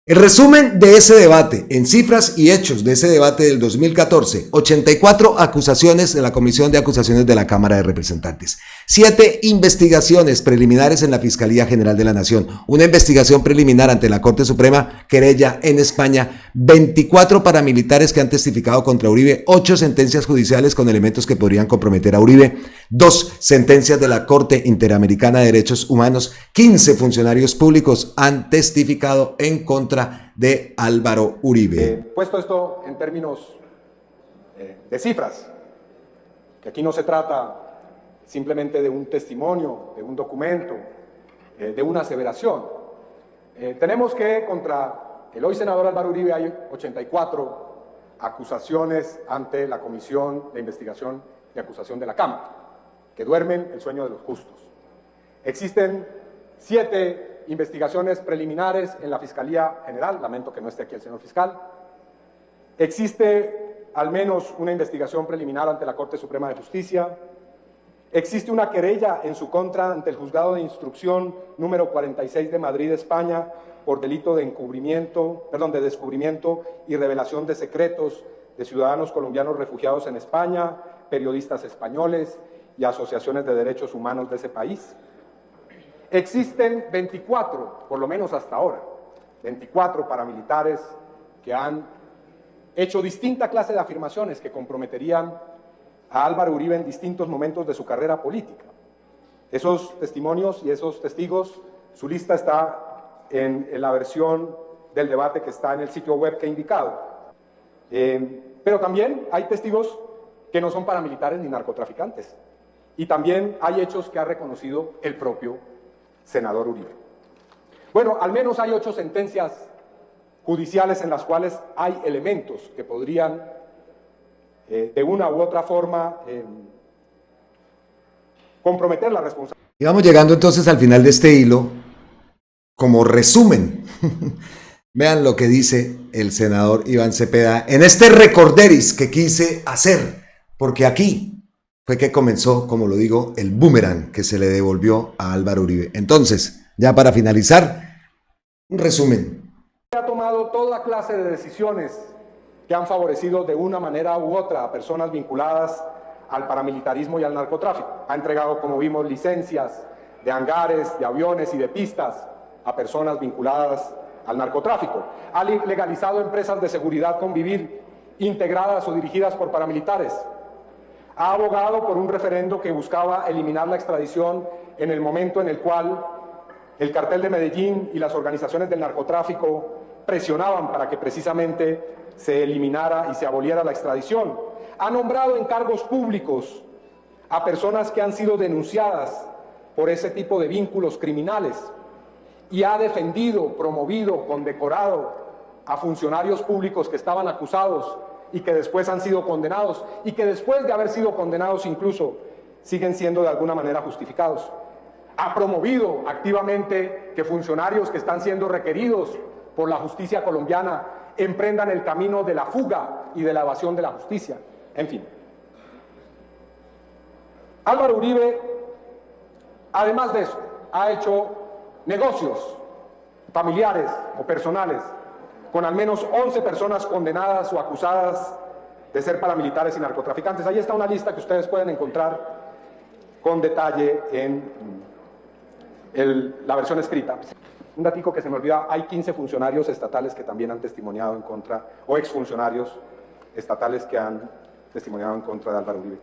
B: El resumen de ese debate, en cifras y hechos de ese debate del 2014, 84 acusaciones de la Comisión de Acusaciones de la Cámara de Representantes, 7 investigaciones preliminares en la Fiscalía General de la Nación, una investigación preliminar ante la Corte Suprema, querella en España, 24 paramilitares que han testificado contra Uribe, 8 sentencias judiciales con elementos que podrían comprometer a Uribe, 2 sentencias de la Corte Interamericana de Derechos Humanos, 15 funcionarios públicos han testificado en contra de Álvaro Uribe.
I: Puesto esto en términos de cifras, que aquí no se trata simplemente de un testimonio, de un documento, de una aseveración. Tenemos que contra el hoy senador Álvaro Uribe hay 84 acusaciones ante la Comisión de Investigación y Acusación de la Cámara, que duermen el sueño de los justos. Existen 7 investigaciones preliminares en la Fiscalía General, lamento que no esté aquí el señor fiscal. Existe al menos una investigación preliminar ante la Corte Suprema de Justicia, Existe una querella en su contra ante el Juzgado de Instrucción número 46 de Madrid, España, por delito de descubrimiento y revelación de secretos de ciudadanos colombianos refugiados en España, periodistas españoles y asociaciones de derechos humanos de ese país. Existen 24, por lo menos hasta ahora, 24 paramilitares que han hecho distinta clase de afirmaciones que comprometerían a Álvaro Uribe en distintos momentos de su carrera política. Esos testimonios y esos testigos, su lista está en la versión del debate que está en el sitio web que he indicado. Pero también hay testigos que no son paramilitares ni narcotraficantes. Y también hay hechos que ha reconocido el propio senador Uribe. Bueno, al menos hay 8 sentencias judiciales en las cuales hay elementos que podrían, de una u otra forma, comprometer la responsabilidad.
B: Y vamos llegando entonces al final de este hilo, como resumen. Vean lo que dice el senador Iván Cepeda en este recorderis que quise hacer, porque aquí fue que comenzó, como lo digo, el boomerang que se le devolvió a Álvaro Uribe. Entonces, ya para finalizar, un resumen.
I: Ha tomado toda clase de decisiones que han favorecido de una manera u otra a personas vinculadas al paramilitarismo y al narcotráfico. Ha entregado, como vimos, licencias de hangares, de aviones y de pistas a personas vinculadas al narcotráfico. Ha legalizado empresas de seguridad con vivir integradas o dirigidas por paramilitares. Ha abogado por un referendo que buscaba eliminar la extradición en el momento en el cual el cartel de Medellín y las organizaciones del narcotráfico presionaban para que precisamente se eliminara y se aboliera la extradición. Ha nombrado en cargos públicos a personas que han sido denunciadas por ese tipo de vínculos criminales y ha defendido, promovido, condecorado a funcionarios públicos que estaban acusados y que después han sido condenados y que después de haber sido condenados incluso siguen siendo de alguna manera justificados. Ha promovido activamente que funcionarios que están siendo requeridos por la justicia colombiana emprendan el camino de la fuga y de la evasión de la justicia. En fin. Álvaro Uribe, además de eso, ha hecho negocios familiares o personales con al menos 11 personas condenadas o acusadas de ser paramilitares y narcotraficantes. Ahí está una lista que ustedes pueden encontrar con detalle en la versión escrita. Un datico que se me olvida, hay 15 funcionarios estatales que también han testimoniado en contra, o exfuncionarios estatales que han testimoniado en contra de Álvaro Uribe.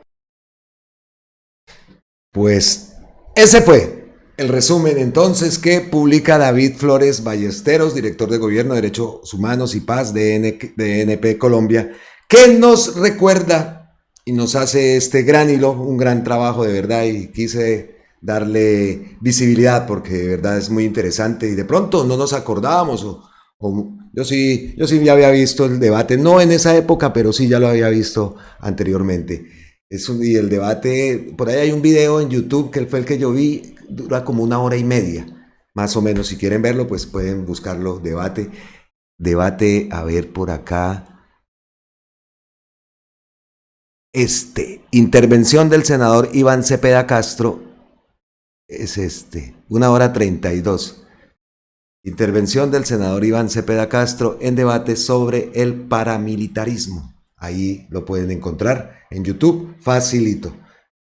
B: Pues ese fue el resumen entonces que publica David Flores Ballesteros, director de Gobierno, Derechos Humanos y Paz de ENP Colombia, que nos recuerda y nos hace este gran hilo, un gran trabajo de verdad, y quise darle visibilidad porque de verdad es muy interesante y de pronto no nos acordábamos yo sí ya había visto el debate, no en esa época, pero sí ya lo había visto anteriormente. Y el debate, por ahí hay un video en YouTube que fue el que yo vi, dura como 1 hora y media, más o menos. Si quieren verlo, pues pueden buscarlo. Debate, a ver por acá. Intervención del senador Iván Cepeda Castro, es 1 hora 32. Intervención del senador Iván Cepeda Castro en debate sobre el paramilitarismo. Ahí lo pueden encontrar en YouTube, facilito.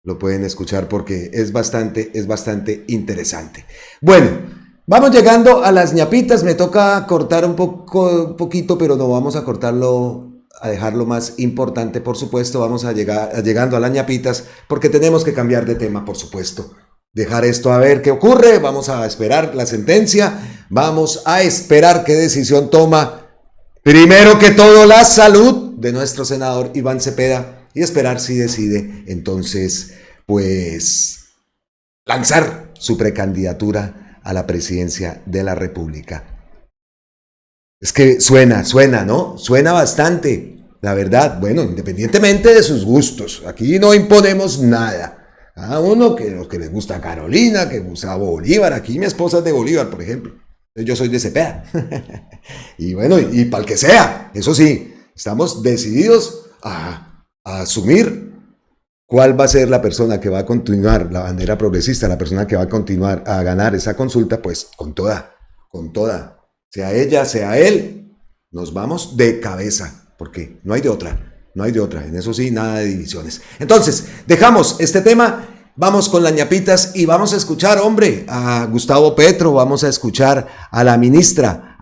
B: Lo pueden escuchar porque es bastante interesante. Bueno, vamos llegando a las ñapitas. Me toca cortar un poquito, pero no vamos a cortarlo, a dejarlo más importante, por supuesto. Vamos llegando a las ñapitas porque tenemos que cambiar de tema, por supuesto. Dejar esto a ver qué ocurre. Vamos a esperar la sentencia. Vamos a esperar qué decisión toma, primero que todo, la salud de nuestro senador Iván Cepeda, y esperar si decide entonces pues lanzar su precandidatura a la presidencia de la República. Es que suena, ¿no? Suena bastante, la verdad. Bueno, independientemente de sus gustos, aquí no imponemos nada. Cada uno que los que les gusta a Carolina, que gusta a Bolívar. Aquí mi esposa es de Bolívar, por ejemplo. Yo soy de Cepeda. Y bueno, y para el que sea, eso sí, estamos decididos a asumir ¿Cuál va a ser la persona que va a continuar, la bandera progresista, la persona que va a continuar a ganar esa consulta? Pues con toda, sea ella, sea él, nos vamos de cabeza, porque no hay de otra, en eso sí, nada de divisiones. Entonces, dejamos este tema, vamos con las ñapitas y vamos a escuchar, hombre, a Gustavo Petro, vamos a escuchar a la ministra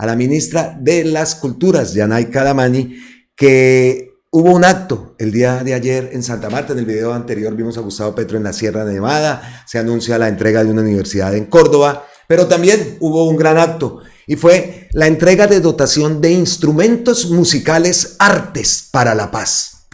B: de las Culturas, Yanay Cadamani, que hubo un acto el día de ayer en Santa Marta. En el video anterior vimos a Gustavo Petro en la Sierra Nevada, se anuncia la entrega de una universidad en Córdoba, pero también hubo un gran acto y fue la entrega de dotación de instrumentos musicales Artes para la Paz.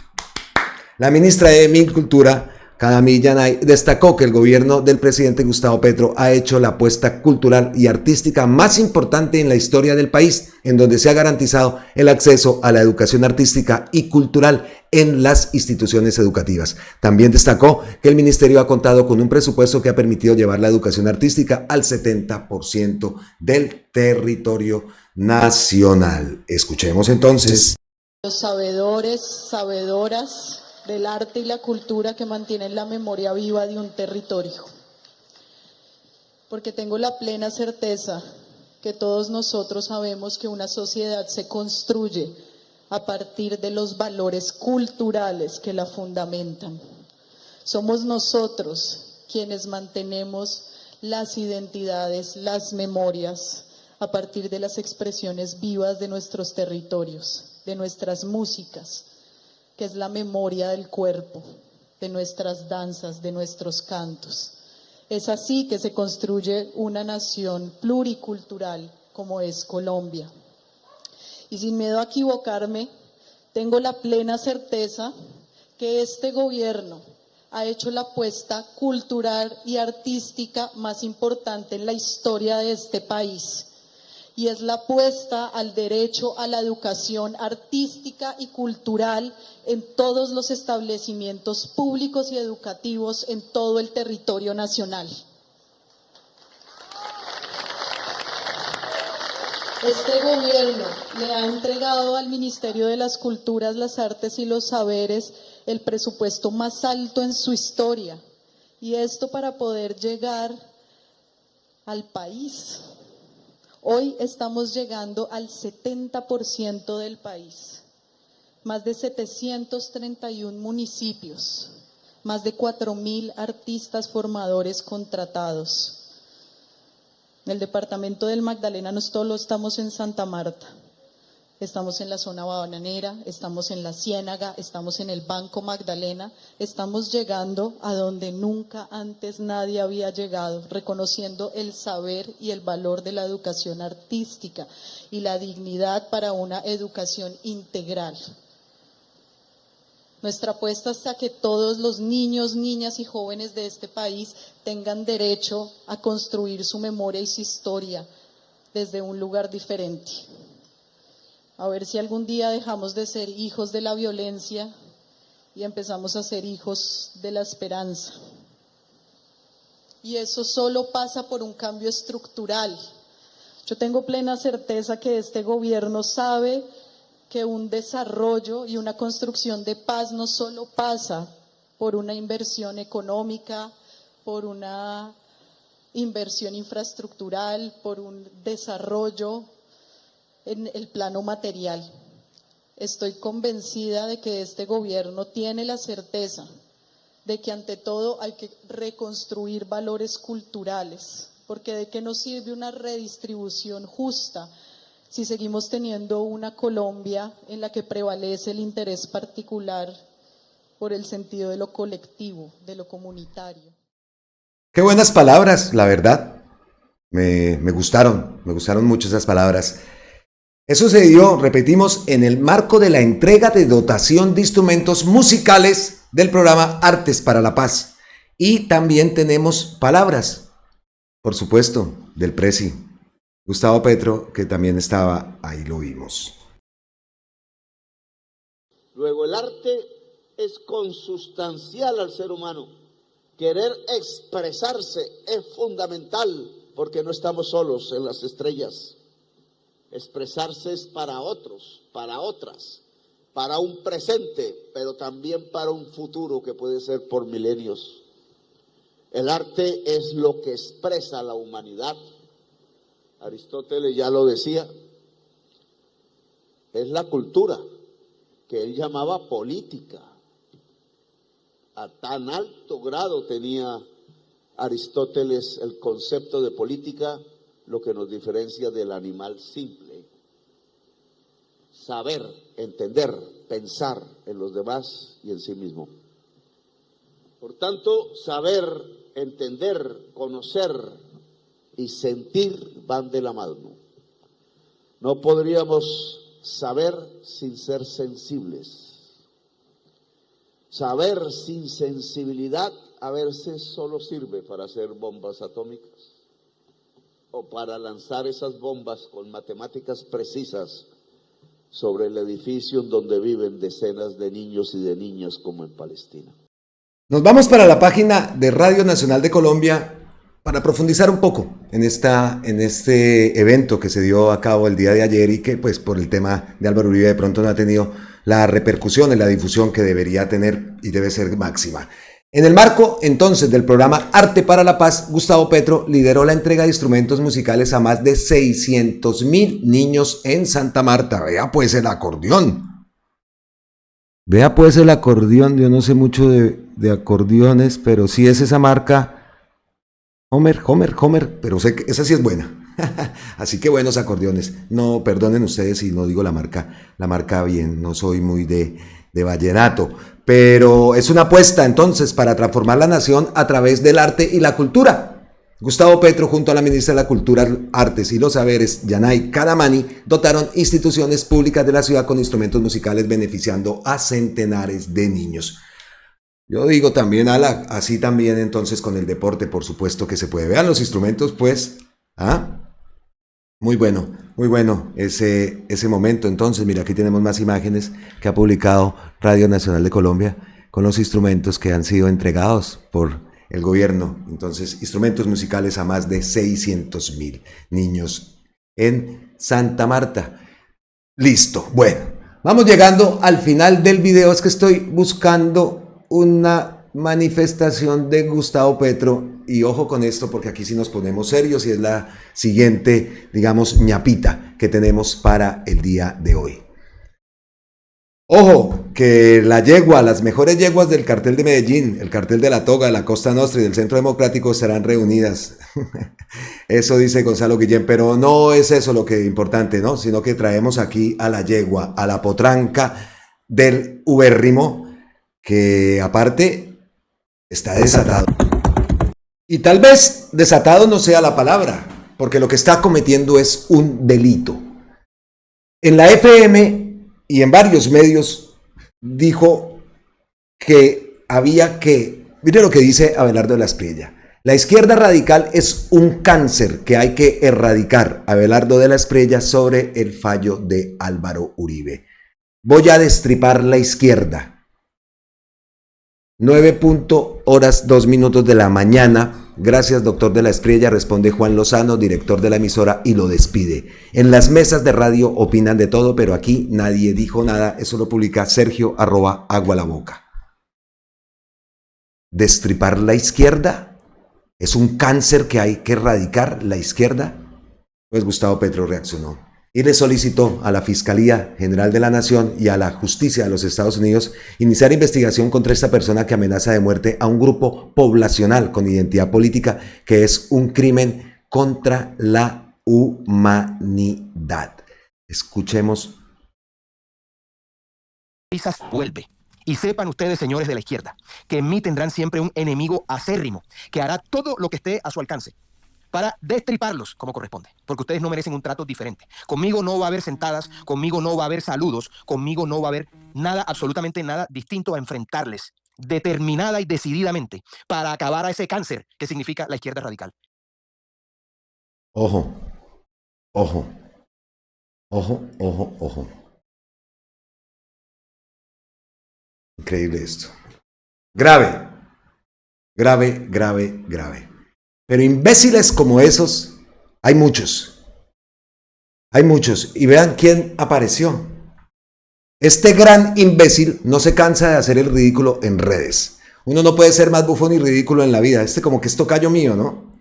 B: La ministra de Cultura, Cadamani Yanay, destacó que el gobierno del presidente Gustavo Petro ha hecho la apuesta cultural y artística más importante en la historia del país, en donde se ha garantizado el acceso a la educación artística y cultural en las instituciones educativas. También destacó que el ministerio ha contado con un presupuesto que ha permitido llevar la educación artística al 70% del territorio nacional. Escuchemos entonces.
J: Los sabedores, sabedoras del arte y la cultura que mantienen la memoria viva de un territorio. Porque tengo la plena certeza que todos nosotros sabemos que una sociedad se construye a partir de los valores culturales que la fundamentan. Somos nosotros quienes mantenemos las identidades, las memorias, a partir de las expresiones vivas de nuestros territorios, de nuestras músicas, que es la memoria del cuerpo, de nuestras danzas, de nuestros cantos. Es así que se construye una nación pluricultural como es Colombia. Y sin miedo a equivocarme, tengo la plena certeza que este gobierno ha hecho la apuesta cultural y artística más importante en la historia de este país. Y es la apuesta al derecho a la educación artística y cultural en todos los establecimientos públicos y educativos en todo el territorio nacional. Este gobierno le ha entregado al Ministerio de las Culturas, las Artes y los Saberes el presupuesto más alto en su historia. Y esto para poder llegar al país. Hoy estamos llegando al 70% del país, más de 731 municipios, más de 4.000 artistas formadores contratados. En el departamento del Magdalena no solo estamos en Santa Marta, estamos en la zona bananera, estamos en la Ciénaga, estamos en el Banco Magdalena, estamos llegando a donde nunca antes nadie había llegado, reconociendo el saber y el valor de la educación artística y la dignidad para una educación integral. Nuestra apuesta es a que todos los niños, niñas y jóvenes de este país tengan derecho a construir su memoria y su historia desde un lugar diferente. A ver si algún día dejamos de ser hijos de la violencia y empezamos a ser hijos de la esperanza. Y eso solo pasa por un cambio estructural. Yo tengo plena certeza que este gobierno sabe que un desarrollo y una construcción de paz no solo pasa por una inversión económica, por una inversión infraestructural, por un desarrollo en el plano material. Estoy convencida de que este gobierno tiene la certeza de que ante todo hay que reconstruir valores culturales, porque ¿de qué nos sirve una redistribución justa si seguimos teniendo una Colombia en la que prevalece el interés particular por el sentido de lo colectivo, de lo comunitario?
B: Qué buenas palabras, la verdad. Me gustaron mucho esas palabras. Eso se dio, repetimos, en el marco de la entrega de dotación de instrumentos musicales del programa Artes para la Paz. Y también tenemos palabras, por supuesto, del presi Gustavo Petro, que también estaba ahí, lo vimos.
K: Luego, el arte es consustancial al ser humano. Querer expresarse es fundamental, porque no estamos solos en las estrellas. Expresarse es para otros, para otras. para un presente, pero también para un futuro que puede ser por milenios. El arte es lo que expresa la humanidad. Aristóteles ya lo decía. Es la cultura que él llamaba política. A tan alto grado tenía Aristóteles el concepto de política, lo que nos diferencia del animal simple. Saber, entender, pensar en los demás y en sí mismo. Por tanto, saber, entender, conocer y sentir van de la mano. No podríamos saber sin ser sensibles. Saber sin sensibilidad a veces solo sirve para hacer bombas atómicas o para lanzar esas bombas con matemáticas precisas sobre el edificio en donde viven decenas de niños y de niñas como en Palestina.
B: Nos vamos para la página de Radio Nacional de Colombia para profundizar un poco en este evento que se dio a cabo el día de ayer y que pues por el tema de Álvaro Uribe de pronto no ha tenido la repercusión y la difusión que debería tener y debe ser máxima. En el marco entonces del programa Arte para la Paz, Gustavo Petro lideró la entrega de instrumentos musicales a más de 600.000 niños en Santa Marta. Vea pues el acordeón. Vea pues el acordeón, yo no sé mucho de acordeones, pero sí es esa marca Homer, pero sé que esa sí es buena. Así que buenos acordeones. No, perdonen ustedes si no digo la marca bien, no soy muy de vallenato, pero es una apuesta entonces para transformar la nación a través del arte y la cultura. Gustavo Petro junto a la ministra de la Cultura, Artes y los Saberes, Yanay Kadamani, dotaron instituciones públicas de la ciudad con instrumentos musicales beneficiando a centenares de niños. Yo digo también, así también entonces con el deporte, por supuesto que se puede. Vean los instrumentos, pues, muy bueno ese momento. Entonces, mira, aquí tenemos más imágenes que ha publicado Radio Nacional de Colombia con los instrumentos que han sido entregados por el gobierno. Entonces, instrumentos musicales a más de 600.000 niños en Santa Marta. Listo, bueno, vamos llegando al final del video. Es que estoy buscando una manifestación de Gustavo Petro y ojo con esto porque aquí sí nos ponemos serios y es la siguiente, digamos, ñapita que tenemos para el día de hoy. Ojo, que las mejores yeguas del cartel de Medellín, el cartel de la Toga, de la Costa Nostra y del Centro Democrático serán reunidas. Eso dice Gonzalo Guillén, pero no es eso lo que es importante, ¿no? Sino que traemos aquí a la yegua, a la potranca del ubérrimo, que aparte está desatado. Y tal vez desatado no sea la palabra, porque lo que está cometiendo es un delito. En la FM y en varios medios dijo que había que, mire lo que dice Abelardo de la Espriella, la izquierda radical es un cáncer que hay que erradicar. Abelardo de la Espriella sobre el fallo de Álvaro Uribe. Voy a destripar la izquierda. 9:02 de la mañana. Gracias, doctor de la Espriella, responde Juan Lozano, director de la emisora, y lo despide. En las mesas de radio opinan de todo, pero aquí nadie dijo nada. Eso lo publica Sergio @agualaboca. Destripar la izquierda es un cáncer que hay que erradicar, la izquierda. Pues Gustavo Petro reaccionó y le solicitó a la Fiscalía General de la Nación y a la Justicia de los Estados Unidos iniciar investigación contra esta persona que amenaza de muerte a un grupo poblacional con identidad política, que es un crimen contra la humanidad. Escuchemos.
L: Vuelve. Y sepan ustedes, señores de la izquierda, que en mí tendrán siempre un enemigo acérrimo que hará todo lo que esté a su alcance para destriparlos como corresponde, porque ustedes no merecen un trato diferente. Conmigo no va a haber sentadas, conmigo no va a haber saludos, conmigo no va a haber nada, absolutamente nada distinto a enfrentarles determinada y decididamente para acabar a ese cáncer que significa la izquierda radical.
B: Ojo. Increíble esto. Grave. Pero imbéciles como esos, hay muchos. Y vean quién apareció. Este gran imbécil no se cansa de hacer el ridículo en redes. Uno no puede ser más bufón y ridículo en la vida. Este como que es tocayo mío, ¿no?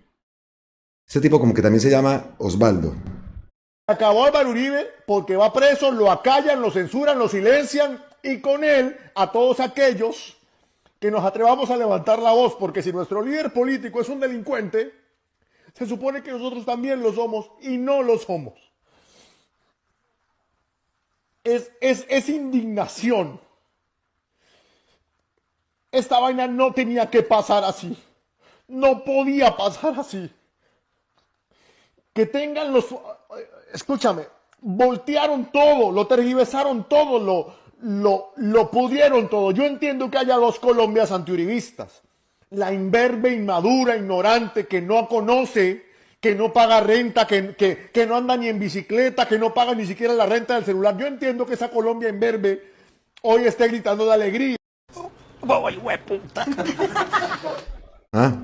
B: Este tipo como que también se llama Osvaldo.
M: Acabó Álvaro Uribe porque va preso, lo acallan, lo censuran, lo silencian y con él a todos aquellos que nos atrevamos a levantar la voz, porque si nuestro líder político es un delincuente, se supone que nosotros también lo somos y no lo somos. Es indignación. Esta vaina no tenía que pasar así. No podía pasar así. Que tengan los... Escúchame, voltearon todo, lo tergiversaron todo, lo pudieron todo. Yo entiendo que haya dos Colombias antiuribistas. La imberbe, inmadura, ignorante, que no conoce, que no paga renta, que no anda ni en bicicleta, que no paga ni siquiera la renta del celular. Yo entiendo que esa Colombia imberbe hoy esté gritando de alegría.
C: ¡Voy, hueputa!
B: ¿Ah?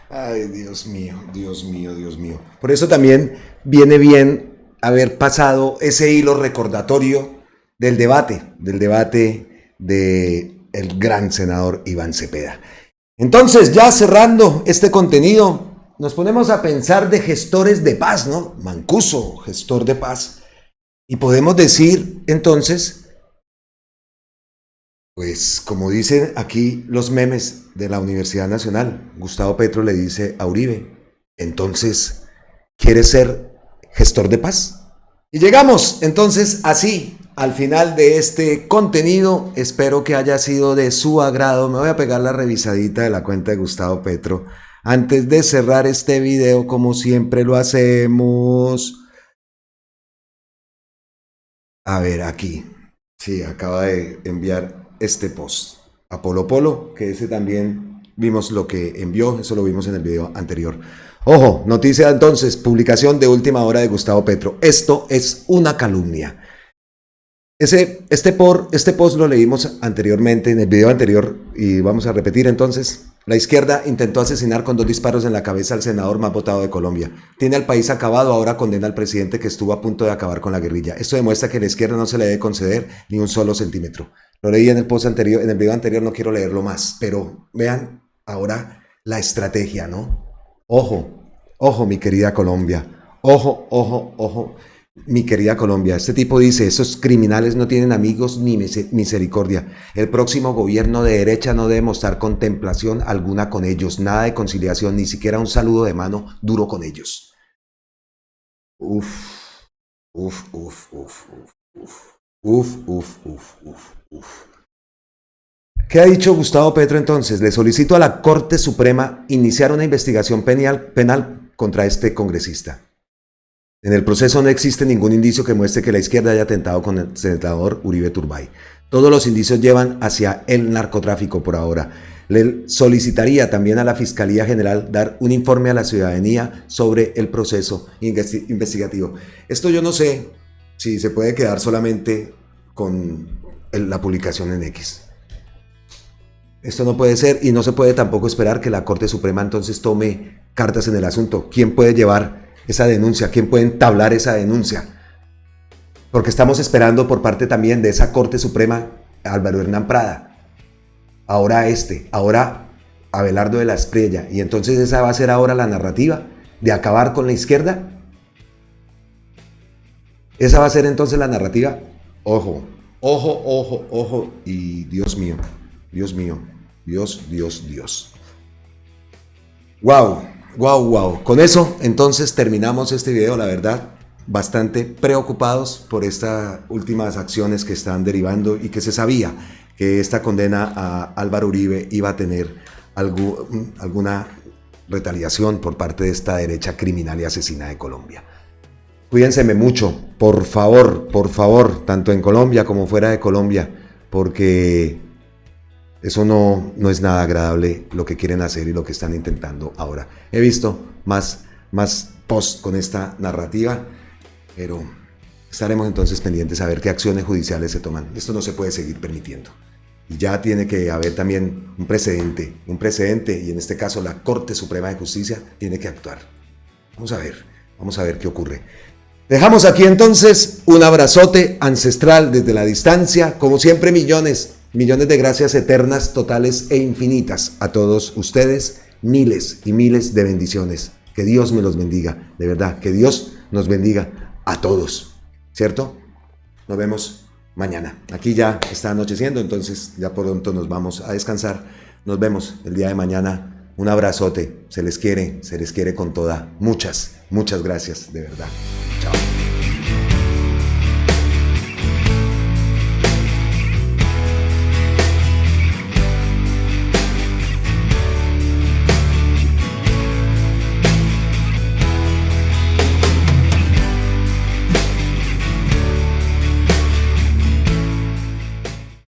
B: Ay, Dios mío, Dios mío, Dios mío. Por eso también viene bien haber pasado ese hilo recordatorio del debate del gran senador Iván Cepeda. Entonces, ya cerrando este contenido, nos ponemos a pensar de gestores de paz, ¿no? Mancuso, gestor de paz. Y podemos decir, entonces, pues como dicen aquí los memes de la Universidad Nacional, Gustavo Petro le dice a Uribe, entonces, ¿quieres ser gestor de paz? Y llegamos entonces así al final de este contenido. Espero que haya sido de su agrado. Me voy a pegar la revisadita de la cuenta de Gustavo Petro antes de cerrar este video, como siempre lo hacemos. A ver, aquí. Sí, acaba de enviar este post a Polo Polo, que ese también vimos lo que envió, eso lo vimos en el video anterior. Ojo, noticia entonces, publicación de última hora de Gustavo Petro. Esto es una calumnia. Este post lo leímos anteriormente, en el video anterior, y vamos a repetir entonces. La izquierda intentó asesinar con 2 disparos en la cabeza al senador más votado de Colombia. Tiene al país acabado, ahora condena al presidente que estuvo a punto de acabar con la guerrilla. Esto demuestra que a la izquierda no se le debe conceder ni un solo centímetro. Lo leí en el post anterior, en el video anterior, no quiero leerlo más, pero vean ahora la estrategia, ¿no? Ojo, ojo, mi querida Colombia. Ojo, ojo, ojo, mi querida Colombia. Este tipo dice, esos criminales no tienen amigos ni misericordia. El próximo gobierno de derecha no debe mostrar contemplación alguna con ellos. Nada de conciliación, ni siquiera un saludo de mano duro con ellos. Uf, uf, uf, uf, uf, uf. Uf, uf, uf, uf, uf. ¿Qué ha dicho Gustavo Petro entonces? Le solicito a la Corte Suprema iniciar una investigación penal contra este congresista. En el proceso no existe ningún indicio que muestre que la izquierda haya atentado con el senador Uribe Turbay. Todos los indicios llevan hacia el narcotráfico por ahora. Le solicitaría también a la Fiscalía General dar un informe a la ciudadanía sobre el proceso investigativo. Esto yo no sé si se puede quedar solamente con la publicación en X. Esto no puede ser y no se puede tampoco esperar que la Corte Suprema entonces tome cartas en el asunto. ¿Quién puede llevar esa denuncia? ¿Quién puede entablar esa denuncia? Porque estamos esperando por parte también de esa Corte Suprema a Álvaro Hernán Prada. Ahora Abelardo de la Espriella. Y entonces esa va a ser ahora la narrativa de acabar con la izquierda. Esa va a ser entonces la narrativa. Ojo, ojo, ojo, ojo. Y Dios mío, Dios mío, Dios, Dios, Dios. Wow, wow, wow. Con eso entonces terminamos este video, la verdad. Bastante preocupados por estas últimas acciones que están derivando y que se sabía que esta condena a Álvaro Uribe iba a tener alguna retaliación por parte de esta derecha criminal y asesina de Colombia. Cuídense mucho, por favor, tanto en Colombia como fuera de Colombia, porque eso no es nada agradable lo que quieren hacer y lo que están intentando ahora. He visto más posts con esta narrativa, pero estaremos entonces pendientes a ver qué acciones judiciales se toman. Esto no se puede seguir permitiendo. Y ya tiene que haber también un precedente, y en este caso la Corte Suprema de Justicia tiene que actuar. Vamos a ver qué ocurre. Dejamos aquí entonces un abrazote ancestral desde la distancia. Como siempre, millones de gracias eternas, totales e infinitas a todos ustedes. Miles y miles de bendiciones. Que Dios me los bendiga. De verdad, que Dios nos bendiga a todos. ¿Cierto? Nos vemos mañana. Aquí ya está anocheciendo, entonces ya pronto nos vamos a descansar. Nos vemos el día de mañana. Un abrazote. Se les quiere con toda. Muchas gracias, de verdad. Chao.